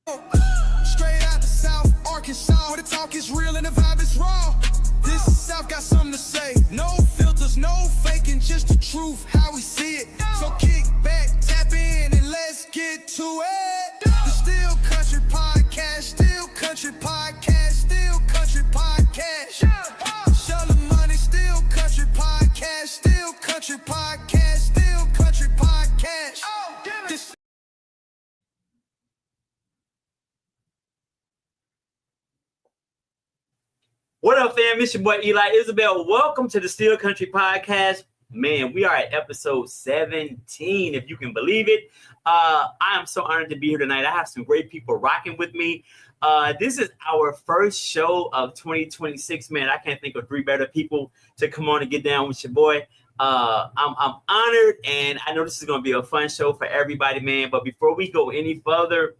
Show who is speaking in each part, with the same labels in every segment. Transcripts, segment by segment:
Speaker 1: Straight out the South, Arkansas, where the talk is real and the vibe is raw. This South got something to say. No filters, no faking, just the truth, how we see it. So kick back, tap in, and let's get to it. The Still Country Podcast, Still Country Podcast, Still Country Podcast. Show the money, Still Country Podcast, Still Country Podcast, Still Country Podcast. This
Speaker 2: What up, fam? It's your boy Eli Isabell. Welcome to the Still Country Podcast. Man, we are at episode 17, if you can believe it. I am so honored to be here tonight. I have some great people rocking with me. This is our first show of 2026. Man, I can't think of three better people to come on and get down with your boy. I'm honored, and I know this is going to be a fun show for everybody, man. But before we go any further,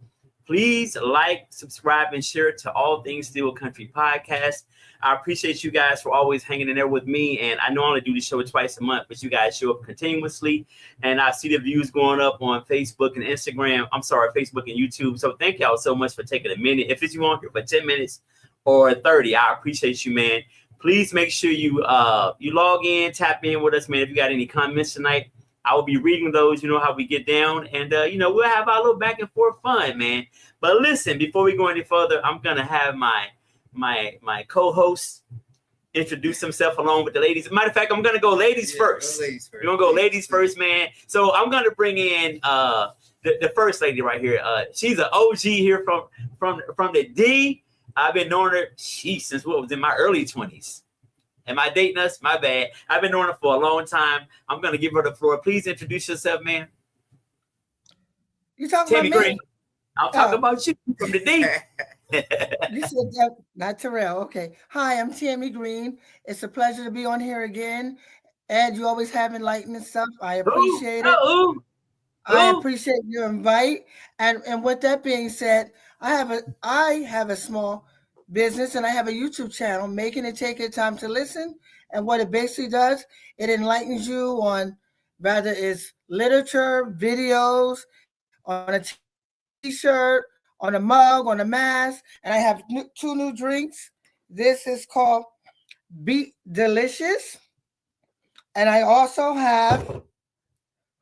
Speaker 2: please like, subscribe, and share to All Things Still Country Podcast. I appreciate you guys for always hanging in there with me. And I know I only do the show twice a month, but you guys show up continuously. And I see the views going up on Facebook and Instagram. I'm sorry, Facebook and YouTube. So thank y'all so much for taking a minute. If it's you on here for 10 minutes or 30, I appreciate you, man. Please make sure you log in, tap in with us, man. If you got any comments tonight, I will be reading those. You know how we get down. And, we'll have our little back and forth fun, man. But listen, before we go any further, I'm going to have my co-host introduce himself along with the ladies. Matter of fact, I'm gonna go ladies first. We're gonna go ladies first, man. So I'm gonna bring in the first lady right here. She's an OG here from the D. I've been knowing her since what was in my early 20s. Am I dating us? My bad. I've been knowing her for a long time. I'm gonna give her the floor. Please introduce yourself, man.
Speaker 3: You talking
Speaker 2: Tammy
Speaker 3: about me?
Speaker 2: Green. I'm talking about you from the D.
Speaker 3: You said that, not Terrell. Okay. Hi, I'm Tammy Green. It's a pleasure to be on here again. Ed, you always have enlightening stuff. I appreciate it. I appreciate your invite. And with that being said, I have a small business and I have a YouTube channel, Making It Take Your Time to Listen. And what it basically does, it enlightens you on whether it's literature, videos, on a t-shirt, on a mug, on a mask, and I have two new drinks. This is called Beat Delicious, and I also have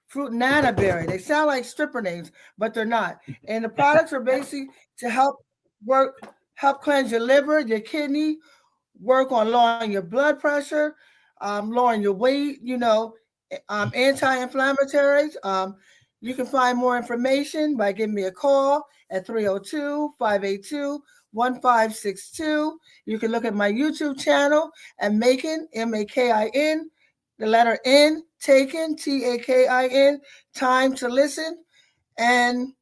Speaker 3: Fruit Nana Berry. They sound like stripper names, but they're not. And the products are basically to help cleanse your liver, your kidney, work on lowering your blood pressure, lowering your weight, anti-inflammatories. You can find more information by giving me a call at 302-582-1562. You can look at my YouTube channel and Makin, M-A-K-I-N, the letter N, Taken, T-A-K-I-N, Time to Listen. And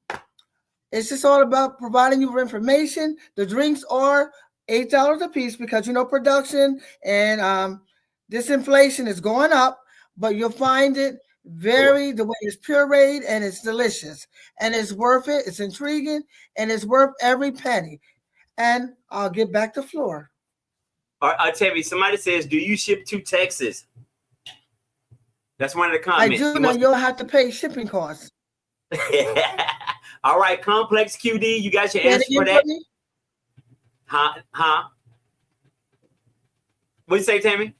Speaker 3: it's just all about providing you with information. The drinks are $8 a piece because, production and this inflation is going up, but you'll find it the way it's pureed and it's delicious and it's worth it. It's intriguing and it's worth every penny. And I'll get back to floor.
Speaker 2: All right, Tammy, somebody says, do you ship to Texas? That's one of the comments.
Speaker 3: I do know you'll have to pay shipping costs.
Speaker 2: All right, Complex QD, you got your answer for that? Huh? What'd you say, Tammy?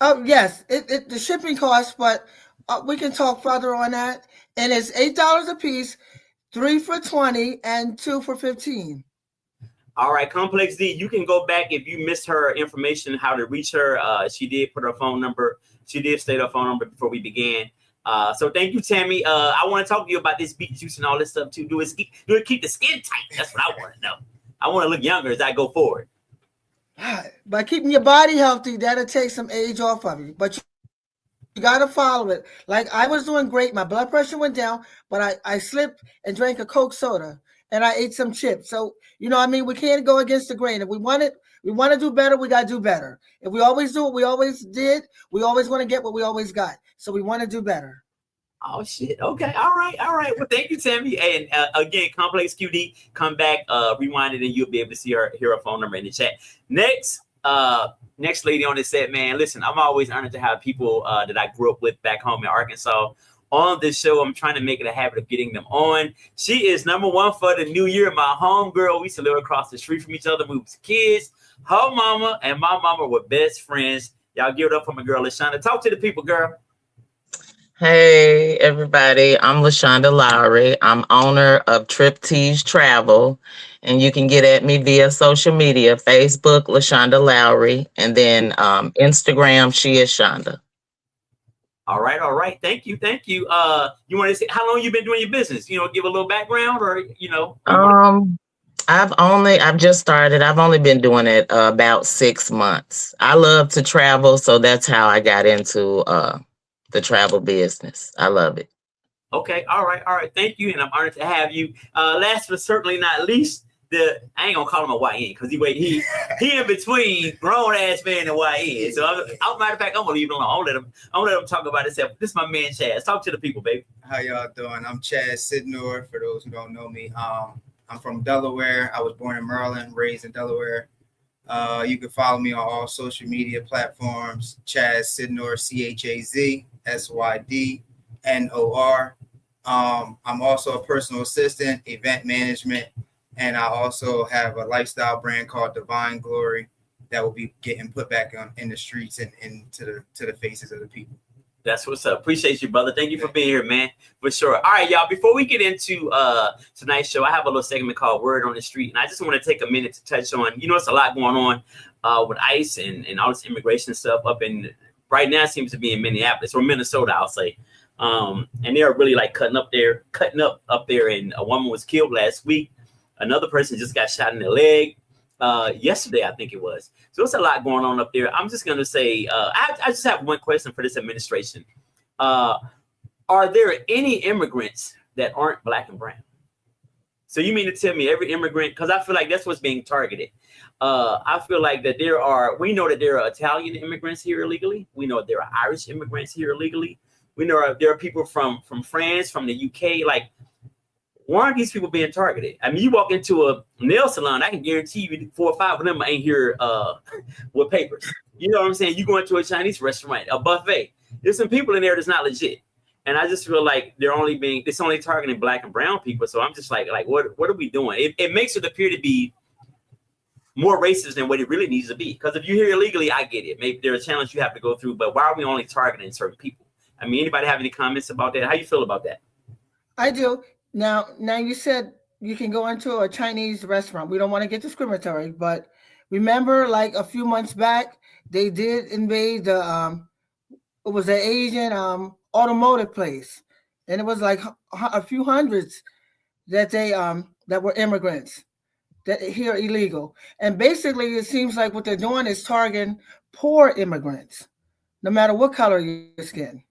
Speaker 3: Oh, yes, the shipping costs, but we can talk further on that. And it's $8 a piece, 3 for $20 and 2 for $15.
Speaker 2: All right, Complex D, you can go back if you missed her information, how to reach her. She did put her phone number. She did state her phone number before we began. So thank you, Tammy. I want to talk to you about this beet juice and all this stuff too. Do it keep the skin tight? That's what I want to know. I want to look younger as I go forward.
Speaker 3: By keeping your body healthy, that'll take some age off of you. But you got to follow it. Like I was doing great. My blood pressure went down, but I slipped and drank a Coke soda and I ate some chips. So, we can't go against the grain. If we want to do better, we got to do better. If we always do what we always did, we always want to get what we always got. So we want to do better.
Speaker 2: Oh, shit. Okay. All right. Well, thank you, Tammy. And again, Complex QD, come back, rewind it, and you'll be able to hear her phone number in the chat. Next lady on this set, man. Listen, I'm always honored to have people that I grew up with back home in Arkansas on this show. I'm trying to make it a habit of getting them on. She is number one for the new year. My homegirl. We used to live across the street from each other. We was kids. Her mama and my mama were best friends. Y'all give it up for my girl, LaShonda. Talk to the people, girl.
Speaker 4: Hey, everybody. I'm LaShonda Lowry. I'm owner of Trip Tees Travel, and you can get at me via social media, Facebook, LaShonda Lowry, and then Instagram, She Is Shonda.
Speaker 2: All right. Thank you. You want to say how long you been doing your business? Give a little background, or
Speaker 4: I've just started. I've only been doing it about 6 months. I love to travel, so that's how I got into the travel business. I love it.
Speaker 2: Okay. All right. Thank you, and I'm honored to have you. Last but certainly not least, I ain't gonna call him a YN because he in between grown ass man and YN. So matter of fact, I'm gonna leave it alone. I'm gonna let him talk about himself. This is my man Chaz. Talk to the people, baby.
Speaker 5: How y'all doing? I'm Chaz Sidnor. For those who don't know me, I'm from Delaware. I was born in Maryland, raised in Delaware. You can follow me on all social media platforms. Chaz Sidnor, ChazSydnor. I'm also a personal assistant, event management, and I also have a lifestyle brand called Divine Glory that will be getting put back in the streets and to the faces of the people.
Speaker 2: That's what's up. Appreciate you, brother. Thank you for being here, man. For sure. All right, y'all. Before we get into tonight's show, I have a little segment called Word on the Street, and I just want to take a minute to touch on. It's a lot going on with ICE and all this immigration stuff up in. Right now, it seems to be in Minneapolis or Minnesota, I'll say. And they're really like cutting up there, and a woman was killed last week. Another person just got shot in the leg yesterday, I think it was. So it's a lot going on up there. I'm just going to say, I just have one question for this administration. Are there any immigrants that aren't black and brown? So you mean to tell me every immigrant, because I feel like that's what's being targeted. I feel like that we know that there are Italian immigrants here illegally. We know there are Irish immigrants here illegally. We know there are people from France, from the UK. Like, why aren't these people being targeted? I mean, you walk into a nail salon, I can guarantee you 4 or 5 of them ain't here with papers. You know what I'm saying? You go into a Chinese restaurant, a buffet. There's some people in there that's not legit. And I just feel like it's only targeting black and brown people. So I'm just like what are we doing? It makes it appear to be more racist than what it really needs to be. Because if you're here illegally, I get it. Maybe there's a challenge you have to go through, but why are we only targeting certain people? I mean, anybody have any comments about that? How you feel about that?
Speaker 3: I do. Now you said you can go into a Chinese restaurant. We don't want to get discriminatory, but remember, like a few months back, they did invade it was an Asian automotive place, and it was like a few hundreds that were immigrants that here illegal. And basically, it seems like what they're doing is targeting poor immigrants, no matter what color your skin.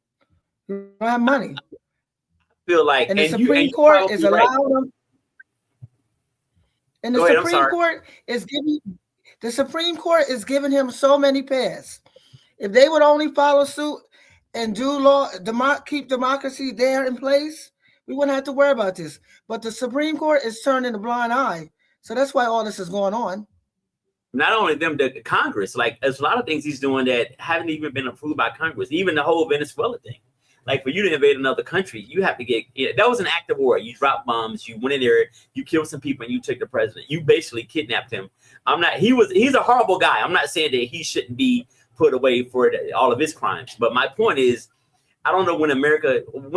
Speaker 3: You don't have money.
Speaker 2: Feel like,
Speaker 3: and the Supreme Court is allowing them. And the Supreme Court is giving him so many pass. If they would only follow suit and do law, keep democracy there in place, we wouldn't have to worry about this. But the Supreme Court is turning a blind eye. So that's why all this is going on.
Speaker 2: Not only them, the Congress, like there's a lot of things he's doing that haven't even been approved by Congress, even the whole Venezuela thing. Like for you to invade another country, you have to that was an act of war. You dropped bombs, you went in there, you killed some people, and you took the president. You basically kidnapped him. He's a horrible guy. I'm not saying that he shouldn't be put away for all of his crimes. But my point is, I don't know when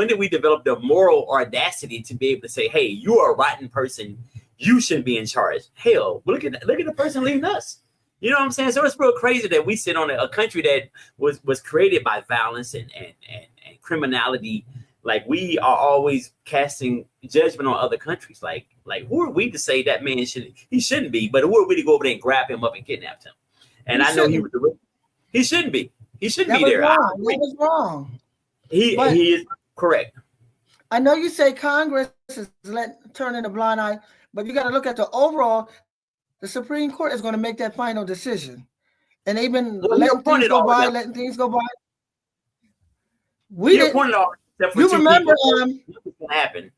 Speaker 2: did we develop the moral audacity to be able to say, hey, you are a rotten person. You shouldn't be in charge. Hell, look at the person leaving us. You know what I'm saying? So it's real crazy that we sit on a country that was created by violence and criminality. Like we are always casting judgment on other countries. Like who are we to say that man shouldn't be? But who are we to go over there and grab him up and kidnap him? And I know he shouldn't be. He shouldn't be there.
Speaker 3: That was wrong.
Speaker 2: He is correct.
Speaker 3: I know you say Congress is turning a blind eye, but you got to look at the overall. The Supreme Court is going to make that final decision, and they've been letting things go by. We didn't. You remember? What's going to happen?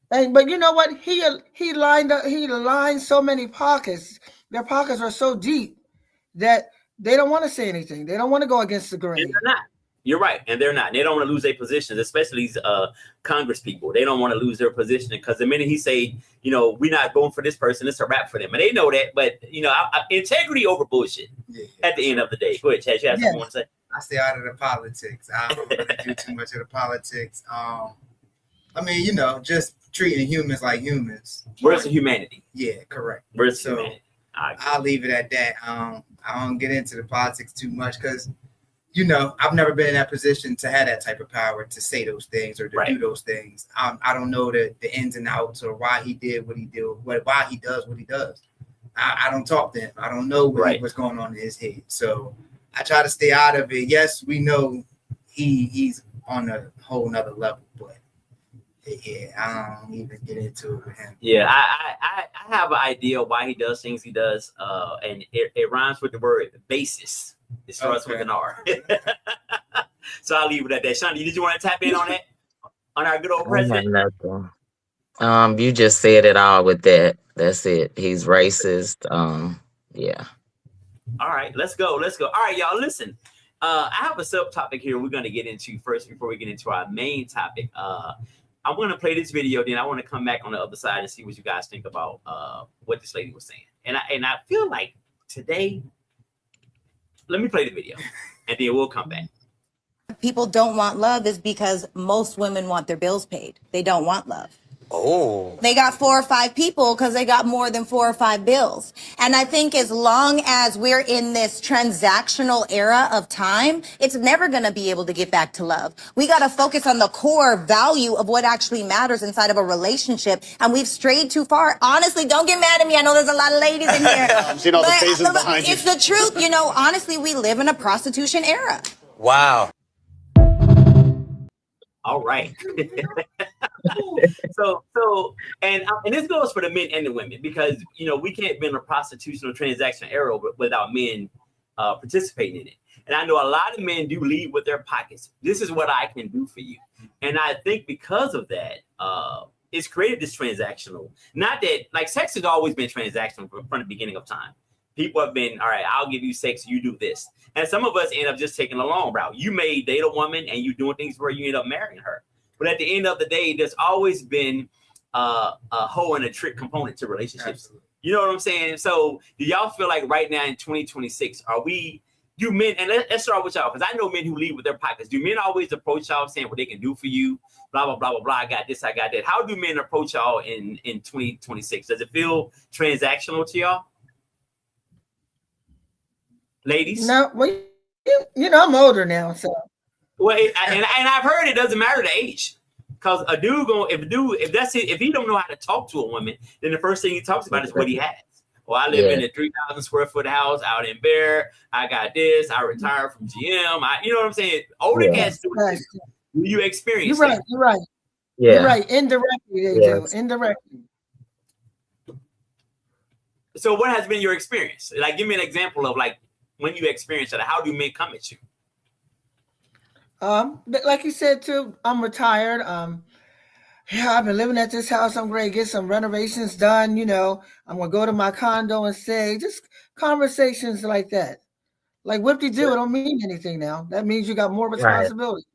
Speaker 3: But you know what? He lined so many pockets. Their pockets are so deep that they don't want to say anything. They don't want to go against the grain.
Speaker 2: They're not. You're right, and they're not. They don't want to lose their positions, especially these Congress people. They don't want to lose their position because the minute he say, we're not going for this person, it's a wrap for them, and they know that. But integrity over bullshit. Yeah. At the end of the day, go ahead, Chad. You have something you want to say?
Speaker 5: I stay out of the politics. I don't really do too much of the politics. Just treating humans like humans.
Speaker 2: Where's the humanity?
Speaker 5: Yeah, correct.
Speaker 2: Where's the humanity?
Speaker 5: I'll leave it at that. I don't get into the politics too much because, I've never been in that position to have that type of power to say those things or to do those things. I don't know the ins and outs or why he did what he did, why he does what he does. I don't talk to him. I don't know what's going on in his head. So I try to stay out of it. Yes, we know he's on a whole nother level, but yeah, I don't even get into it with him.
Speaker 2: Yeah, I have an idea why he does things he does, and it rhymes with the word basis. It starts with an R. So I'll leave it at that. Shonda, did you want to tap in on that? On our good old president?
Speaker 4: You just said it all with that. That's it. He's racist. Yeah.
Speaker 2: All right, let's go. All right, y'all, listen. I have a subtopic here we're going to get into first before we get into our main topic. I'm going to play this video, then I want to come back on the other side and see what you guys think about what this lady was saying. And I feel like today, let me play the video, and then we'll come back.
Speaker 6: People don't want love is because most women want their bills paid. They don't want love.
Speaker 7: Oh.
Speaker 6: They got 4 or 5 people because they got more than 4 or 5 bills. And I think as long as we're in this transactional era of time, it's never going to be able to get back to love. We got to focus on the core value of what actually matters inside of a relationship. And we've strayed too far. Honestly, don't get mad at me. I know there's a lot of ladies in here.
Speaker 7: I'm seeing all the faces behind you.
Speaker 6: It's the truth. Honestly, we live in a prostitution era.
Speaker 7: Wow.
Speaker 2: All right. So and this goes for the men and the women because we can't be in a prostitution or transaction era without men participating in it. And I know a lot of men do lead with their pockets. This is what I can do for you. And I think because of that, it's created this transactional. Not that like sex has always been transactional from the beginning of time. People have been, all right, I'll give you sex, you do this. And some of us end up just taking a long route. You may date a woman and you doing things where you end up marrying her. But at the end of the day, there's always been a hoe and a trick component to relationships. Absolutely. You know what I'm saying? So do y'all feel like right now in 2026, do men, and let's start with y'all, because I know men who lead with their pockets. Do men always approach y'all saying what they can do for you? Blah, blah, blah, blah, blah. I got this, I got that. How do men approach y'all in 2026? Does it feel transactional to y'all? Ladies?
Speaker 3: No, well, I'm older now, so.
Speaker 2: Well, and I've heard it doesn't matter the age, because a dude if he don't know how to talk to a woman, then the first thing he talks about is what he has. Well, I live in a 3,000 square foot house out in Bear. I got this. I retired from GM. You know what I'm saying? Older cats do it. Do you experience?
Speaker 3: You're right. You're right.
Speaker 4: Yeah.
Speaker 3: You're right. Indirectly, they do. Indirectly.
Speaker 2: So, what has been your experience? Like, give me an example of like when you experience it. How do men come at you?
Speaker 3: Like you said too, I'm retired. I've been living at this house. I'm going to get some renovations done. I'm going to go to my condo and say just conversations like that. Like what do you do? It don't mean anything now. That means you got more responsibility.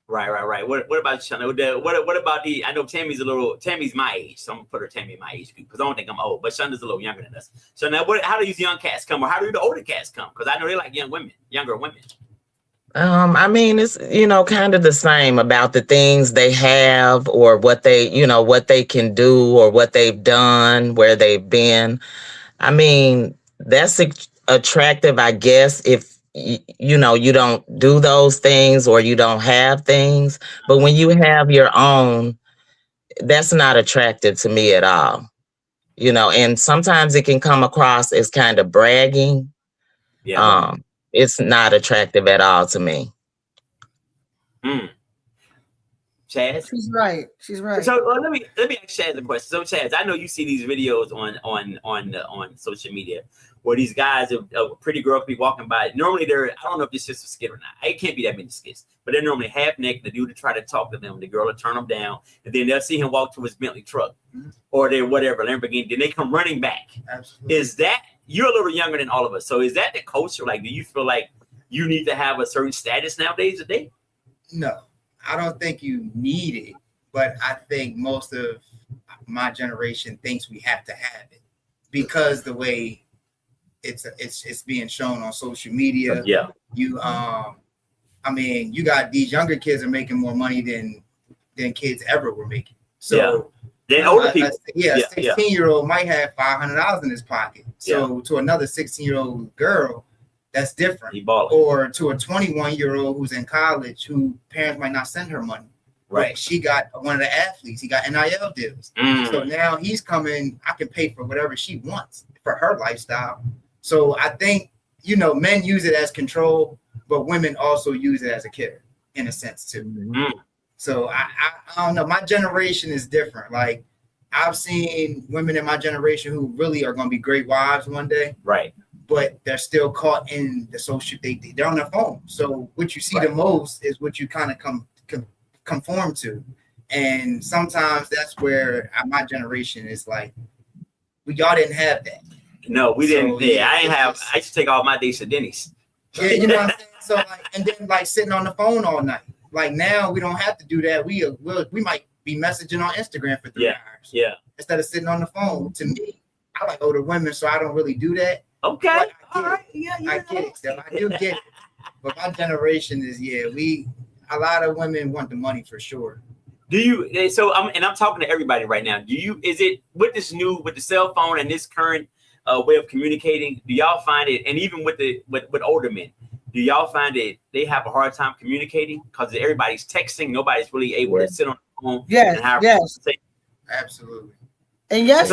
Speaker 2: Right. What about you, Shonda? What about the? I know Tammy's my age, so I'm gonna put Tammy in my age group because I don't think I'm old, but Shonda's a little younger than us. So now, how do these young cats come, or how do the older cats come? Because I know they like younger women.
Speaker 4: I mean, it's, kind of the same about the things they have or what they, what they can do or what they've done, where they've been. I mean, that's attractive, I guess, if, you don't do those things or you don't have things. But when you have your own, that's not attractive to me at all. And sometimes it can come across as kind of bragging.
Speaker 2: Yeah.
Speaker 4: It's not attractive at all to me.
Speaker 2: Chaz?
Speaker 3: She's right.
Speaker 2: So let me ask Chaz a question. So Chaz, I know you see these videos on social media where these guys, a pretty girl could be walking by. Normally I don't know if this is a skit or not. It can't be that many skits, but they're normally half naked. The dude to try to talk to them, the girl will turn them down, and then they'll see him walk to his Bentley truck or their whatever Lamborghini. Then they come running back.
Speaker 5: Absolutely.
Speaker 2: Is that, you're a little younger than all of us, so is that the culture? Like, do you feel like you need to have a certain status nowadays to date?
Speaker 5: No, I don't think you need it, but I think most of my generation thinks we have to have it because the way it's being shown on social media.
Speaker 2: Yeah.
Speaker 5: I mean, you got these younger kids are making more money than kids ever were making. So
Speaker 2: then older people.
Speaker 5: 16-year-old might have $500 in his pocket. So to another 16-year-old girl, that's different. Or to a 21-year-old who's in college, who parents might not send her money.
Speaker 2: Right.
Speaker 5: But she got one of the athletes. He got NIL deals. So now he's coming. I can pay for whatever she wants for her lifestyle. So I think, men use it as control, but women also use it as a killer in a sense too. So I don't know. My generation is different. Like I've seen women in my generation who really are going to be great wives one day.
Speaker 2: Right.
Speaker 5: But they're still caught in the social. They're on their phone. So what you see the most is what you kind of conform to. And sometimes that's where my generation is like, y'all didn't have that.
Speaker 2: No, we didn't. I used to take all my dates to Denny's.
Speaker 5: Yeah, you know what I'm saying? So and then sitting on the phone all night. Like now we don't have to do that. We might be messaging on Instagram for 3 hours.
Speaker 2: Yeah.
Speaker 5: Instead of sitting on the phone. To me, I like older women, so I don't really do that.
Speaker 2: Okay.
Speaker 5: All right. I get it. So I do get it. But my generation is a lot of women want the money for sure.
Speaker 2: Do you? So I'm talking to everybody right now. Is it with the cell phone and this current way of communicating? Do y'all find it, and even with older men, do y'all find it they have a hard time communicating because everybody's texting? Nobody's really able to sit on the phone.
Speaker 3: Yes.
Speaker 5: Absolutely.
Speaker 3: And yes,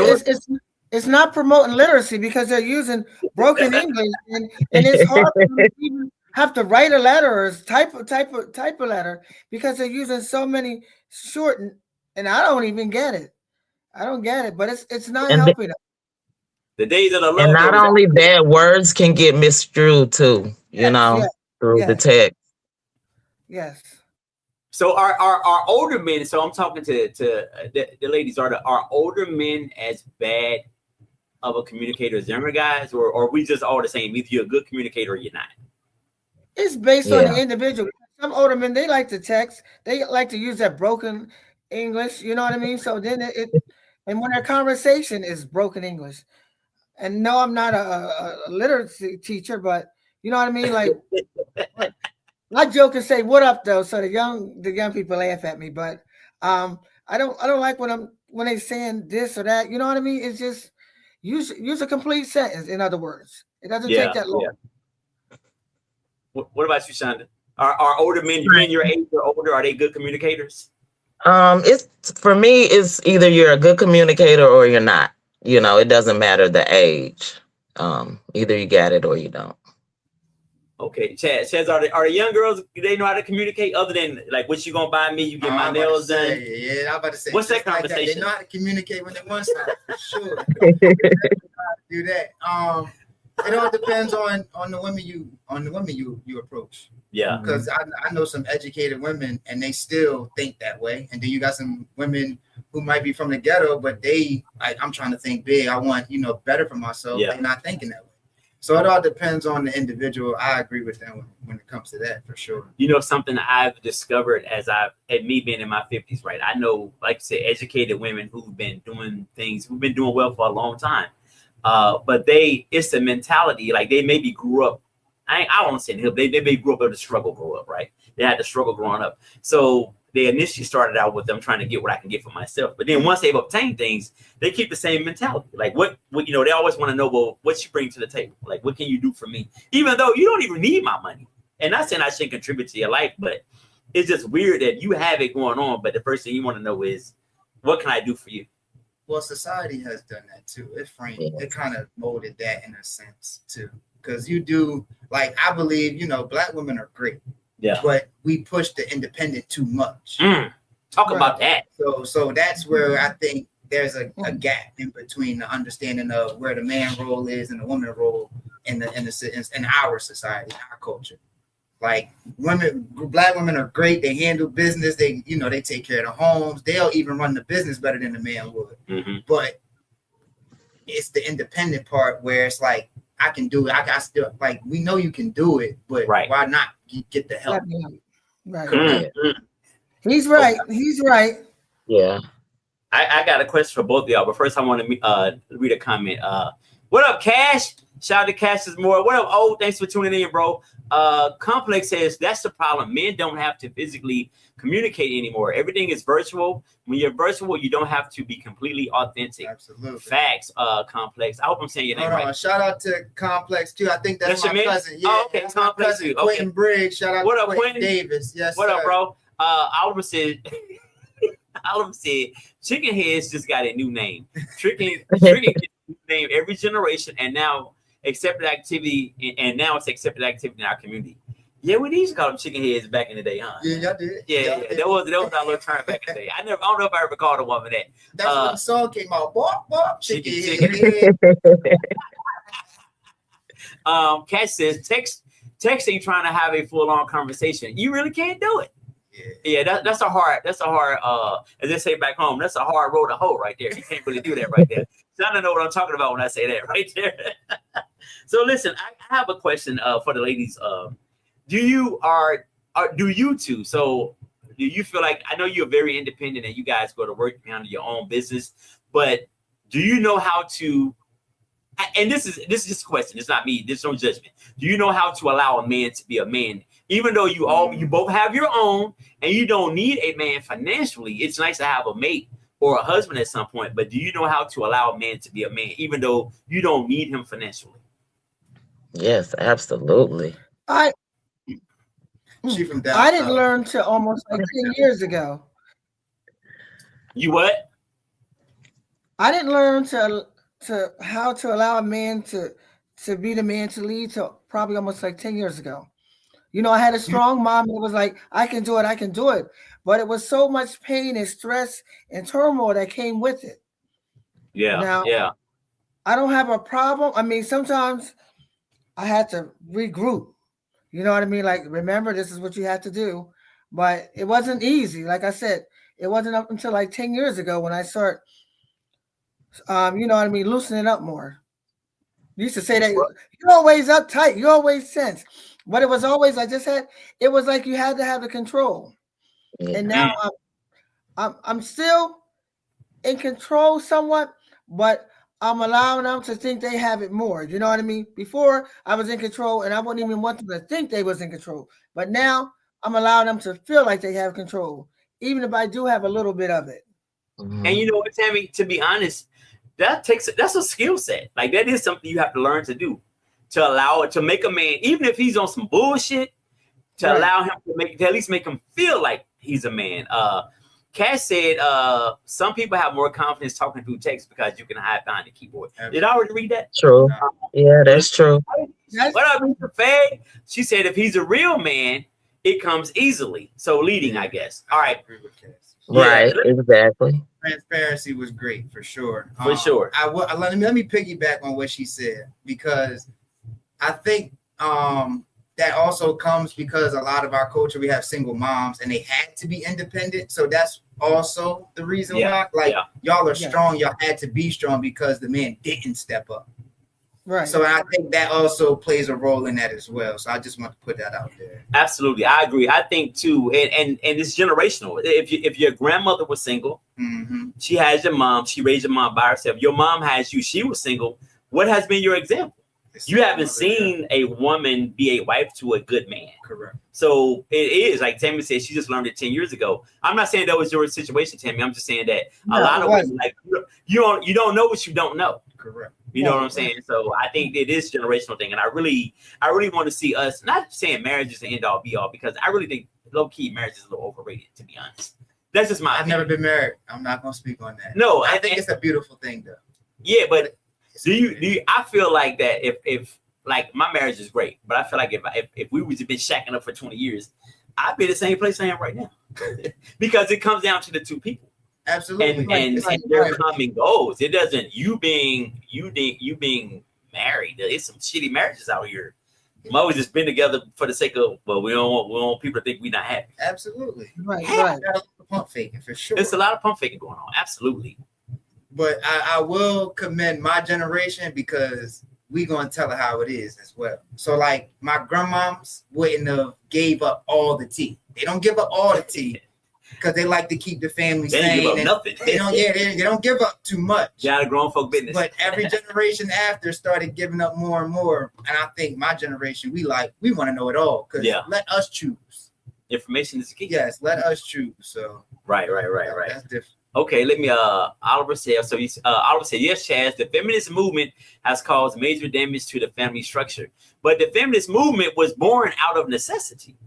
Speaker 3: it's not promoting literacy because they're using broken English, and it's hard for them to even have to write a letter or type a letter because they're using so many shortened, and I don't even get it. I don't get it, but it's not helping them.
Speaker 2: The days of the love.
Speaker 4: And not only that, words can get misconstrued too, through the text.
Speaker 3: Yes.
Speaker 2: So are older men, so I'm talking to the ladies, are older men as bad of a communicator as younger guys, or are we just all the same? Either you're a good communicator or you're not.
Speaker 3: It's based on the individual. Some older men, they like to text. They like to use that broken English. You know what I mean? So then and when their conversation is broken English, and no, I'm not a literacy teacher, but you know what I mean? Like I joke and say, "What up, though?" So the young people laugh at me, but I don't like when they saying this or that. You know what I mean? It's just use a complete sentence. In other words, it doesn't take that long.
Speaker 2: Yeah. What about you, Shonda? Are older men, your age or older, are they good communicators?
Speaker 4: It's for me, it's either you're a good communicator or you're not. It doesn't matter the age. Either you got it or you don't.
Speaker 2: Okay, Chaz, are the young girls, do they know how to communicate other than like what you gonna buy me? You get my nails done.
Speaker 5: Yeah, I'm about to say.
Speaker 2: What's that conversation?
Speaker 5: They know how to communicate when they want something for sure. Do that. It all depends on the women you approach.
Speaker 2: Yeah.
Speaker 5: Because I know some educated women and they still think that way. And then you got some women who might be from the ghetto, but I'm trying to think big. I want, better for myself. Yeah. They're not thinking that way. So it all depends on the individual. I agree with them when it comes to that for sure.
Speaker 2: Something I've discovered as me being in my 50s, right? I know, like I said, educated women who've been doing well for a long time. But it's the mentality, like they maybe grew up. I don't want to say they maybe grew up with the struggle grow up, right? They had the struggle growing up. So they initially started out with them trying to get what I can get for myself. But then once they've obtained things, they keep the same mentality. Like what they always want to know, well, what you bring to the table? Like, what can you do for me? Even though you don't even need my money. And not saying I shouldn't contribute to your life, but it's just weird that you have it going on. But the first thing you want to know is, what can I do for you?
Speaker 5: Well, society has done that too. It kind of molded that in a sense too. Because you do, like, I believe, Black women are great.
Speaker 2: Yeah.
Speaker 5: But we push the independent too much.
Speaker 2: Talk about that.
Speaker 5: So that's where I think there's a gap in between the understanding of where the man role is and the woman role in our society, our culture. Like Black women are great. They handle business. They take care of the homes. They'll even run the business better than the man would.
Speaker 2: Mm-hmm.
Speaker 5: But it's the independent part where it's like I can do it. I still like, we know you can do it, but why not get the help?
Speaker 3: Right.
Speaker 2: Mm-hmm.
Speaker 3: He's right. He's right.
Speaker 4: Yeah.
Speaker 2: I got a question for both of y'all, but first I want to read a comment. What up, Cash? Shout out to Cash is more. What up? Oh, thanks for tuning in, bro. Complex says that's the problem. Men don't have to physically communicate anymore. Everything is virtual. When you're virtual, you don't have to be completely authentic.
Speaker 5: Absolutely.
Speaker 2: Facts, Complex. I hope I'm saying your name right.
Speaker 5: Shout out to Complex too. I think that's my cousin. Yeah,
Speaker 2: oh, okay.
Speaker 5: That's
Speaker 2: Complex
Speaker 5: my cousin, Quentin Briggs. Shout out to Quentin Davis. Yes.
Speaker 2: What up, bro? Oliver said chicken heads just got a new name. Tricking name every generation, and now accepted activity, and now it's accepted activity in our community. Yeah, we used to call them chicken heads back in the day, huh?
Speaker 5: Yeah, y'all did.
Speaker 2: Yeah. That was our little term back in the day. I don't know if I ever called a woman that.
Speaker 5: That's when the song came out. Bop, bop, chicken
Speaker 2: head. Cat says texting trying to have a full-on conversation. You really can't do it. Yeah, that's a hard, as they say back home, that's a hard road to hoe right there. You can't really do that right there. So I don't know what I'm talking about when I say that right there. So listen, I have a question for the ladies. Do you two? So do you feel like, I know you're very independent and you guys go to work handle your own business, but do you know how to? And this is just a question. It's not me. There's no judgment. Do you know how to allow a man to be a man, even though you both have your own, and you don't need a man financially? It's nice to have a mate or a husband at some point, but do you know how to allow a man to be a man, even though you don't need him financially?
Speaker 4: Yes, absolutely.
Speaker 5: She from down
Speaker 3: I didn't learn to almost like 10 years ago.
Speaker 2: You what?
Speaker 3: I didn't learn to how to allow a man to be the man to lead till probably almost like 10 years ago. You know, I had a strong mom that was like, I can do it. But it was so much pain and stress and turmoil that came with it.
Speaker 2: Yeah.
Speaker 3: Now, I don't have a problem. I mean, sometimes I had to regroup. You know what I mean? Like, remember, this is what you have to do. But it wasn't easy. Like I said, it wasn't up until like 10 years ago when I started, you know what I mean, loosening up more. You used to say that you're always uptight, you're always tense. But it was always, it was like you had to have the control. Yeah. And now I'm still in control somewhat, but I'm allowing them to think they have it more. You know what I mean? Before I was in control and I wouldn't even want them to think they was in control. But now I'm allowing them to feel like they have control, even if I do have a little bit of it.
Speaker 2: And you know what, Tammy, to be honest, that's a skill set. Like, that is something you have to learn to do, to allow it to make a man, even if he's on some bullshit, to allow him to at least make him feel like he's a man. Cass said some people have more confidence talking through text because you can hide behind the keyboard. Did I already read that?
Speaker 4: True. Yeah, that's true.
Speaker 2: What up, Mr. Faye? She said if he's a real man, it comes easily. So leading, I guess. All right.
Speaker 4: Right, exactly.
Speaker 5: Transparency was great for sure.
Speaker 2: For sure.
Speaker 5: Let me piggyback on what she said, because I think that also comes because a lot of our culture, we have single moms and they had to be independent. So that's also the reason why. Like, y'all are strong. Y'all had to be strong because the man didn't step up.
Speaker 3: Right.
Speaker 5: So I think that also plays a role in that as well. So I just want to put that out there.
Speaker 2: Absolutely. I agree. I think too, and it's generational. If your grandmother was single, she has your mom, she raised your mom by herself. Your mom has you, she was single. What has been your example? You haven't seen a woman be a wife to a good man.
Speaker 5: Correct.
Speaker 2: So it is, like Tammy said, she just learned it 10 years ago. I'm not saying that was your situation, Tammy. I'm just saying that a lot of women, like, you don't know what you don't know.
Speaker 5: Correct.
Speaker 2: You know what I'm saying? So I think it is a generational thing. And I really want to see us, not saying marriage is the end all be all, because I really think low key marriage is a little overrated, to be honest. That's just my opinion.
Speaker 5: Never been married. I'm not going to speak on that.
Speaker 2: No,
Speaker 5: I think it's a beautiful thing though.
Speaker 2: Yeah, but do you I feel like that if like, my marriage is great, but I feel like if we would have been shacking up for 20 years, I'd be the same place I am right now. Because it comes down to the two people.
Speaker 5: Absolutely.
Speaker 2: And their common goals. It doesn't you being married. There's some shitty marriages out here. We always just been together for the sake of, well, we don't want people to think we're not happy.
Speaker 5: Absolutely.
Speaker 3: Right.
Speaker 5: Pump faking for sure.
Speaker 2: There's a lot of pump faking going on. Absolutely.
Speaker 5: But I will commend my generation, because we gonna tell her how it is as well. So like my grandmoms wouldn't have gave up all the tea. They don't give up all the tea because they like to keep the family
Speaker 2: They
Speaker 5: sane.
Speaker 2: ain't give up
Speaker 5: and
Speaker 2: nothing.
Speaker 5: they don't give up too much.
Speaker 2: Yeah, the grown folk business.
Speaker 5: But every generation after started giving up more and more. And I think my generation, we want to know it all. Because let us choose.
Speaker 2: Information is the key.
Speaker 5: Yes, let us choose. So
Speaker 2: right.
Speaker 5: That's different.
Speaker 2: Okay, let me Oliver said so. Oliver said, yes, Chaz, the feminist movement has caused major damage to the family structure. But the feminist movement was born out of necessity.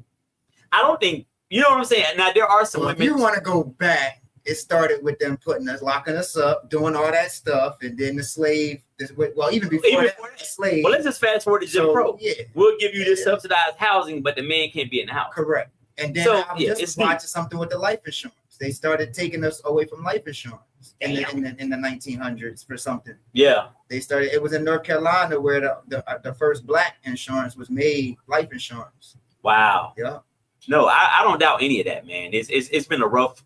Speaker 2: I don't think, you know what I'm saying? Now there are some women.
Speaker 5: If you want to go back, it started with them locking us up, doing all that stuff, and then the slave. Even before that, slave.
Speaker 2: Well, let's just fast forward to Jim Crow.
Speaker 5: Yeah,
Speaker 2: we'll give you this subsidized housing, but the man can't be in the house.
Speaker 5: Correct. And then I was watching something with the life insurance. They started taking us away from life insurance in the 1900s for something.
Speaker 2: Yeah.
Speaker 5: They started. It was in North Carolina where the first black insurance was made, life insurance.
Speaker 2: Wow.
Speaker 5: Yeah.
Speaker 2: No, I don't doubt any of that, man. It's been a rough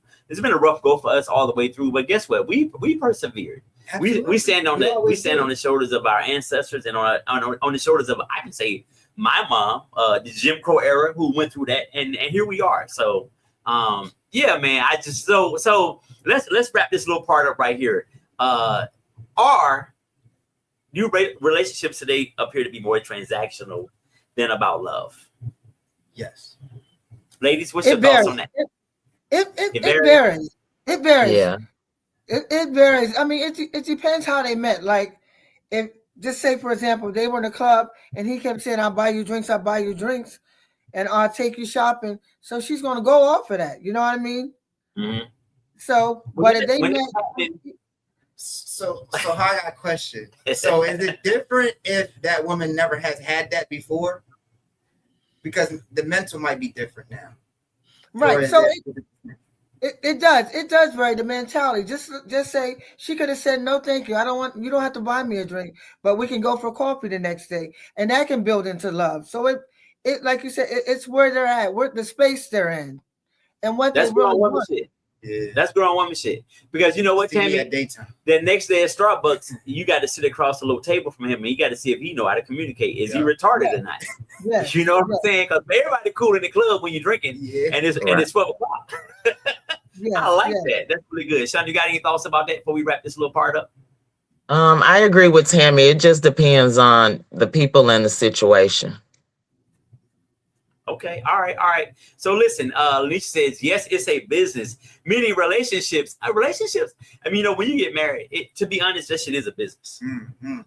Speaker 2: go for us all the way through. But guess what? We persevered. Absolutely. We stand on the shoulders of our ancestors and on the shoulders of, I can say, my mom, the Jim Crow era, who went through that, and here we are. So yeah, man, I just so let's wrap this little part up right here. Our new relationships today appear to be more transactional than about love.
Speaker 5: Yes.
Speaker 2: Ladies, what's your thoughts on that?
Speaker 3: It varies. It varies.
Speaker 4: Yeah.
Speaker 3: It varies. I mean, it depends how they met. Like, if just say, for example, they were in a club and he kept saying, I'll buy you drinks, and I'll take you shopping. So she's going to go off of that. You know what I mean?
Speaker 2: Mm-hmm.
Speaker 3: So, but if they met.
Speaker 5: So I got a question. So is it different if that woman never has had that before? Because the mental might be different now.
Speaker 3: Right. So it does vary the mentality. Just say she could have said, no, thank you. You don't have to buy me a drink, but we can go for coffee the next day. And that can build into love. So it like you said, it's where they're at, where the space they're in. And what
Speaker 2: that's
Speaker 3: they really want.
Speaker 2: Shit. Yeah. That's grown woman shit. Because you know what, Tammy?
Speaker 5: At daytime.
Speaker 2: The next day at Starbucks, you got to sit across the little table from him and you got to see if he know how to communicate. Is he retarded or not?
Speaker 3: Yes.
Speaker 2: You know what I'm saying? Because everybody cool in the club when you're drinking, and it's 12 o'clock.
Speaker 3: Yes,
Speaker 2: I like that. That's really good. Sean, you got any thoughts about that before we wrap this little part up?
Speaker 4: I agree with Tammy. It just depends on the people and the situation.
Speaker 2: Okay. All right. So listen, Alicia says, yes, it's a business. Meaning relationships. I mean, when you get married, to be honest, that shit is a business.
Speaker 5: Mm-hmm.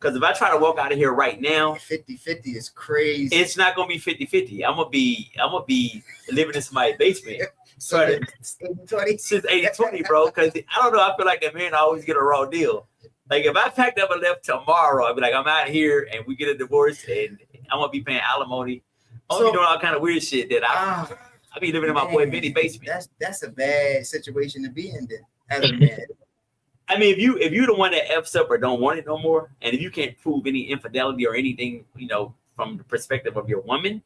Speaker 2: Because if I try to walk out of here right now,
Speaker 5: 50-50 is crazy.
Speaker 2: It's not gonna be 50-50. I'm gonna be living in somebody's basement.
Speaker 5: So since
Speaker 2: 80-20, bro. Because I don't know, I feel like that man always get a raw deal. Like if I packed up and left tomorrow, I'd be like, I'm out here and we get a divorce and I'm gonna be paying alimony. I'm gonna be doing all kind of weird shit that I be living in my boy Benny basement.
Speaker 5: That's a bad situation to be in then, as a man.
Speaker 2: I mean, if you're the one that F's up or don't want it no more, and if you can't prove any infidelity or anything, from the perspective of your woman,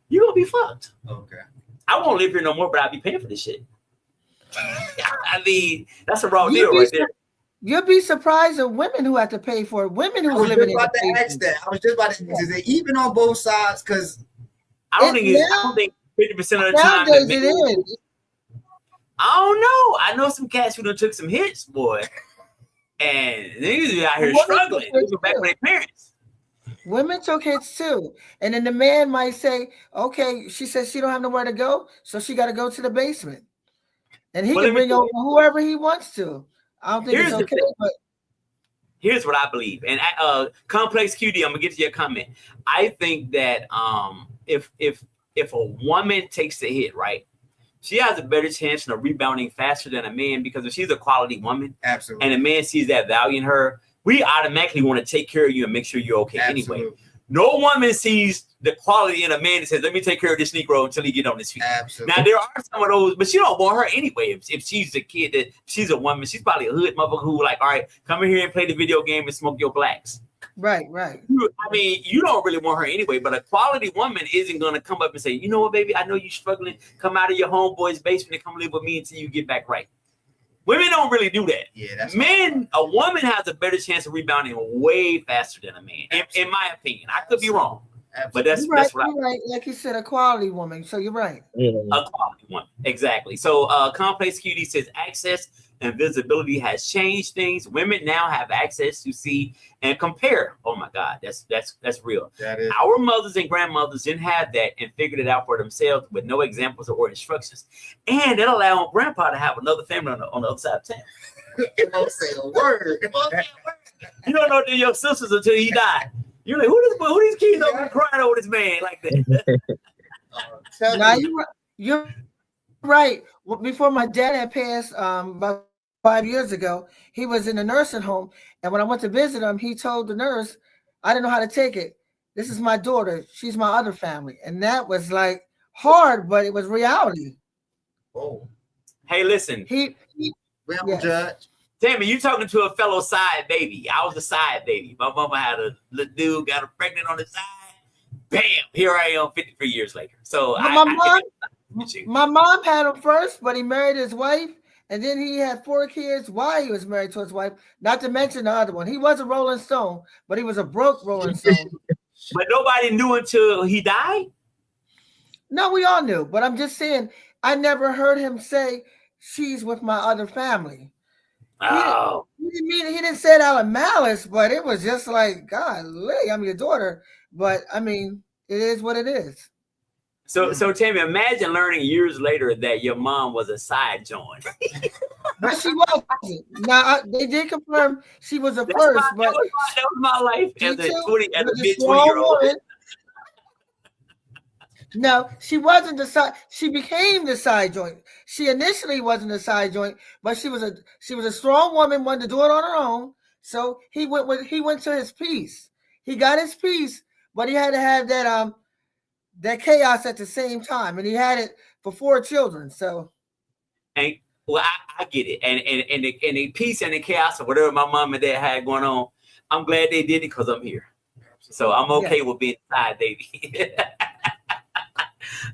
Speaker 2: you're gonna be fucked.
Speaker 5: Okay.
Speaker 2: I won't live here no more, but I'll be paying for this shit. I mean, that's a raw deal right there.
Speaker 3: You'll be surprised at women who have to pay for it. Women who's living in the
Speaker 5: ask that. I was just about to is it even on both sides? Because
Speaker 2: I don't think 50% of the time. I don't know. I know some cats who done took some hits, boy. And niggas be out here struggling. They go back with their parents.
Speaker 3: Women took hits too. And then the man might say, okay, she says she don't have nowhere to go, so she got to go to the basement. And he can bring over whoever he wants to. I don't think it's okay, but
Speaker 2: here's what I believe. And Complex QD, I'm gonna get to your comment. I think that if a woman takes the hit, right, she has a better chance of rebounding faster than a man, because if she's a quality woman,
Speaker 5: absolutely,
Speaker 2: and a man sees that value in her, we automatically want to take care of you and make sure you're okay. Absolutely. Anyway. No woman sees the quality in a man and says, let me take care of this Negro until he get on his feet.
Speaker 5: Absolutely.
Speaker 2: Now, there are some of those, but she don't want her anyway. If she's a kid, that she's a woman, she's probably a hood motherfucker who like, all right, come in here and play the video game and smoke your blacks.
Speaker 3: Right.
Speaker 2: I mean, you don't really want her anyway, but a quality woman isn't going to come up and say, you know what, baby, I know you're struggling. Come out of your homeboy's basement and come live with me until you get back right. Women don't really do that.
Speaker 5: Yeah, that's
Speaker 2: men. A woman has a better chance of rebounding way faster than a man, in my opinion. I could be wrong, but that's
Speaker 3: you're right,
Speaker 2: that's what
Speaker 3: you're right. Like you said, a quality woman. So you're right.
Speaker 2: a quality one. Exactly. So Complex Cutie says access and visibility has changed things. Women now have access to see and compare. Oh my God, that's real.
Speaker 5: That is.
Speaker 2: Our mothers and grandmothers didn't have that and figured it out for themselves with no examples or instructions. And it allowed grandpa to have another family on the other side of town.
Speaker 5: You don't say a word.
Speaker 2: You don't know your sisters until he died. You're like, who these kids over crying over this man like that?
Speaker 3: Now you're right. Well, before my dad had passed, about 5 years ago, he was in a nursing home, and when I went to visit him, he told the nurse, "I didn't know how to take it. This is my daughter. She's my other family," and that was like hard, but it was reality.
Speaker 5: Oh,
Speaker 2: Hey, listen.
Speaker 3: He
Speaker 5: yes. Judge.
Speaker 2: Tammy, you talking to a fellow side baby. I was a side baby. My mama had a little dude, got her pregnant on the side. Bam, here I am 53 years later. So
Speaker 3: my mom had him first, but he married his wife, and then he had 4 kids while he was married to his wife, not to mention the other one. He was a Rolling Stone, but he was a broke Rolling Stone.
Speaker 2: But nobody knew until he died?
Speaker 3: No, we all knew, but I'm just saying, I never heard him say, "She's with my other family."
Speaker 2: Oh.
Speaker 3: He didn't say it out of malice, but it was just like, golly, I'm your daughter. But I mean, it is what it is.
Speaker 2: So Tammy, imagine learning years later that your mom was a side joint.
Speaker 3: But she wasn't. Now they did confirm she was a first, but
Speaker 2: that was my life as a mid
Speaker 3: 20-year-old. No, she wasn't the side. She became the side joint. She initially wasn't a side joint, but she was a strong woman, wanted to do it on her own. So he went to his piece. He got his piece, but he had to have that chaos at the same time, and he had it for 4 children. So,
Speaker 2: and well, I get it, and the peace and the chaos of whatever my mom and dad had going on, I'm glad they did it because I'm here. So I'm okay with being side baby.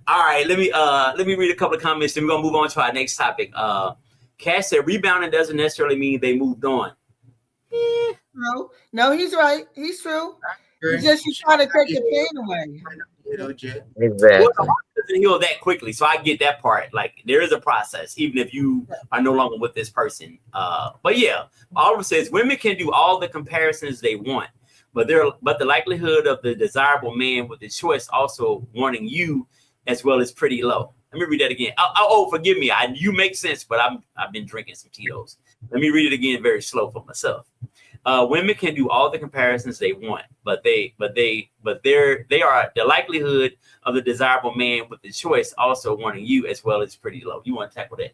Speaker 2: All right, let me read a couple of comments, then we're gonna move on to our next topic. Cash said rebounding doesn't necessarily mean they moved on.
Speaker 3: No, he's right. He's true. He's just trying to take the pain away.
Speaker 4: Exactly.
Speaker 2: Well, it doesn't heal that quickly, so I get that part. Like there is a process, even if you are no longer with this person. But yeah, Oliver says women can do all the comparisons they want, but the likelihood of the desirable man with the choice also wanting you as well is pretty low. Let me read that again. Oh, forgive me. You make sense, but I've been drinking some Tito's. Let me read it again very slow for myself. Women can do all the comparisons they want, but the likelihood of the desirable man with the choice also wanting you as well is pretty low. You want to tackle that?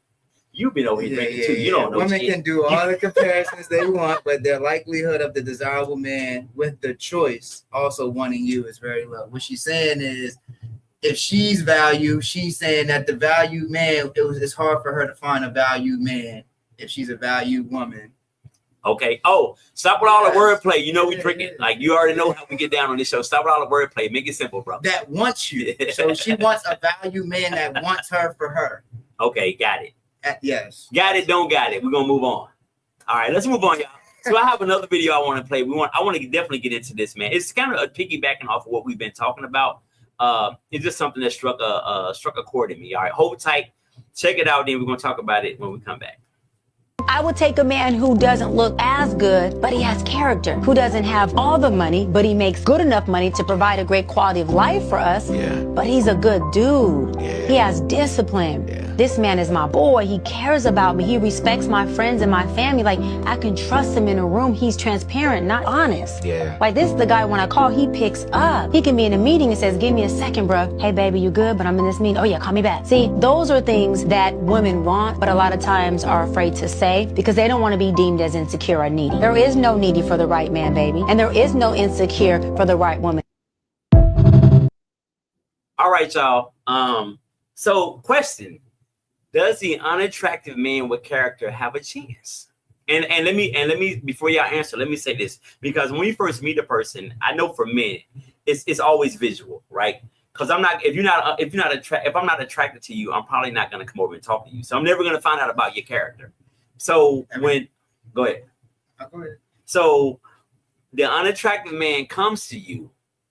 Speaker 2: You've been over here drinking too. You don't know.
Speaker 5: Women can do all the comparisons they want, but their likelihood of the desirable man with the choice also wanting you is very low. What she's saying is, if she's value, she's saying that the valued man, it's hard for her to find a valued man if she's a valued woman.
Speaker 2: Okay. Oh, stop with all the wordplay. You know we drinking. Like you already know how we get down on this show. Stop with all the wordplay. Make it simple, bro.
Speaker 5: That wants you. So she wants a valued man that wants her for her.
Speaker 2: Okay, got it.
Speaker 5: Yes.
Speaker 2: Got it. Don't got it. We're gonna move on. All right, let's move on, y'all. So I have another video I want to play. I want to definitely get into this, man. It's kind of piggybacking off of what we've been talking about. It's just something that struck a chord in me. All right, hold tight, check it out, then we're gonna talk about it when we come back.
Speaker 8: I would take a man who doesn't look as good, but he has character, who doesn't have all the money, but he makes good enough money to provide a great quality of life for us. Yeah. But he's a good dude. Yeah. He has discipline. Yeah. This man is my boy. He cares about me. He respects my friends and my family. Like, I can trust him in a room. He's transparent, not honest. Yeah. Like, this is the guy when I call, he picks up. He can be in a meeting and says, give me a second, bro. Hey, baby, you good? But I'm in this meeting. Oh, yeah, call me back. See, those are things that women want, but a lot of times are afraid to say because they don't want to be deemed as insecure or needy. There is no needy for the right man, baby. And there is no insecure for the right woman.
Speaker 2: All right, y'all. So question. Does the unattractive man with character have a chance? And let me before y'all answer, let me say this, because when you first meet a person, I know for men, it's always visual, right? Because if I'm not attracted to you, I'm probably not gonna come over and talk to you. So I'm never gonna find out about your character. So go ahead.
Speaker 5: Go ahead.
Speaker 2: So the unattractive man comes to you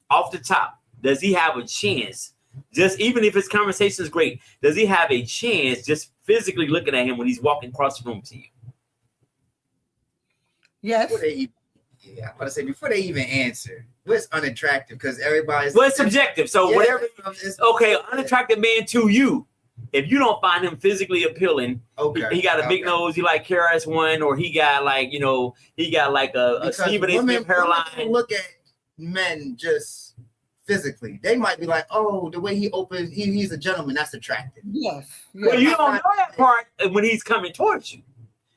Speaker 2: off the top. Does he have a chance? Just even if his conversation is great, does he have a chance just physically looking at him when he's walking across the room to you?
Speaker 3: Yes.
Speaker 5: I'm about to say before they even answer, what's unattractive? Because everybody's
Speaker 2: well, it's subjective. So whatever. Okay, unattractive man to you. If you don't find him physically appealing, he got a big nose, he like KRS-One, or he got like a Stephen A. Smith hairline.
Speaker 5: Look at men just physically. They might be like, oh, the way he opens, he's a gentleman. That's attractive.
Speaker 3: Yes.
Speaker 2: Well, you don't know that part when he's coming towards you.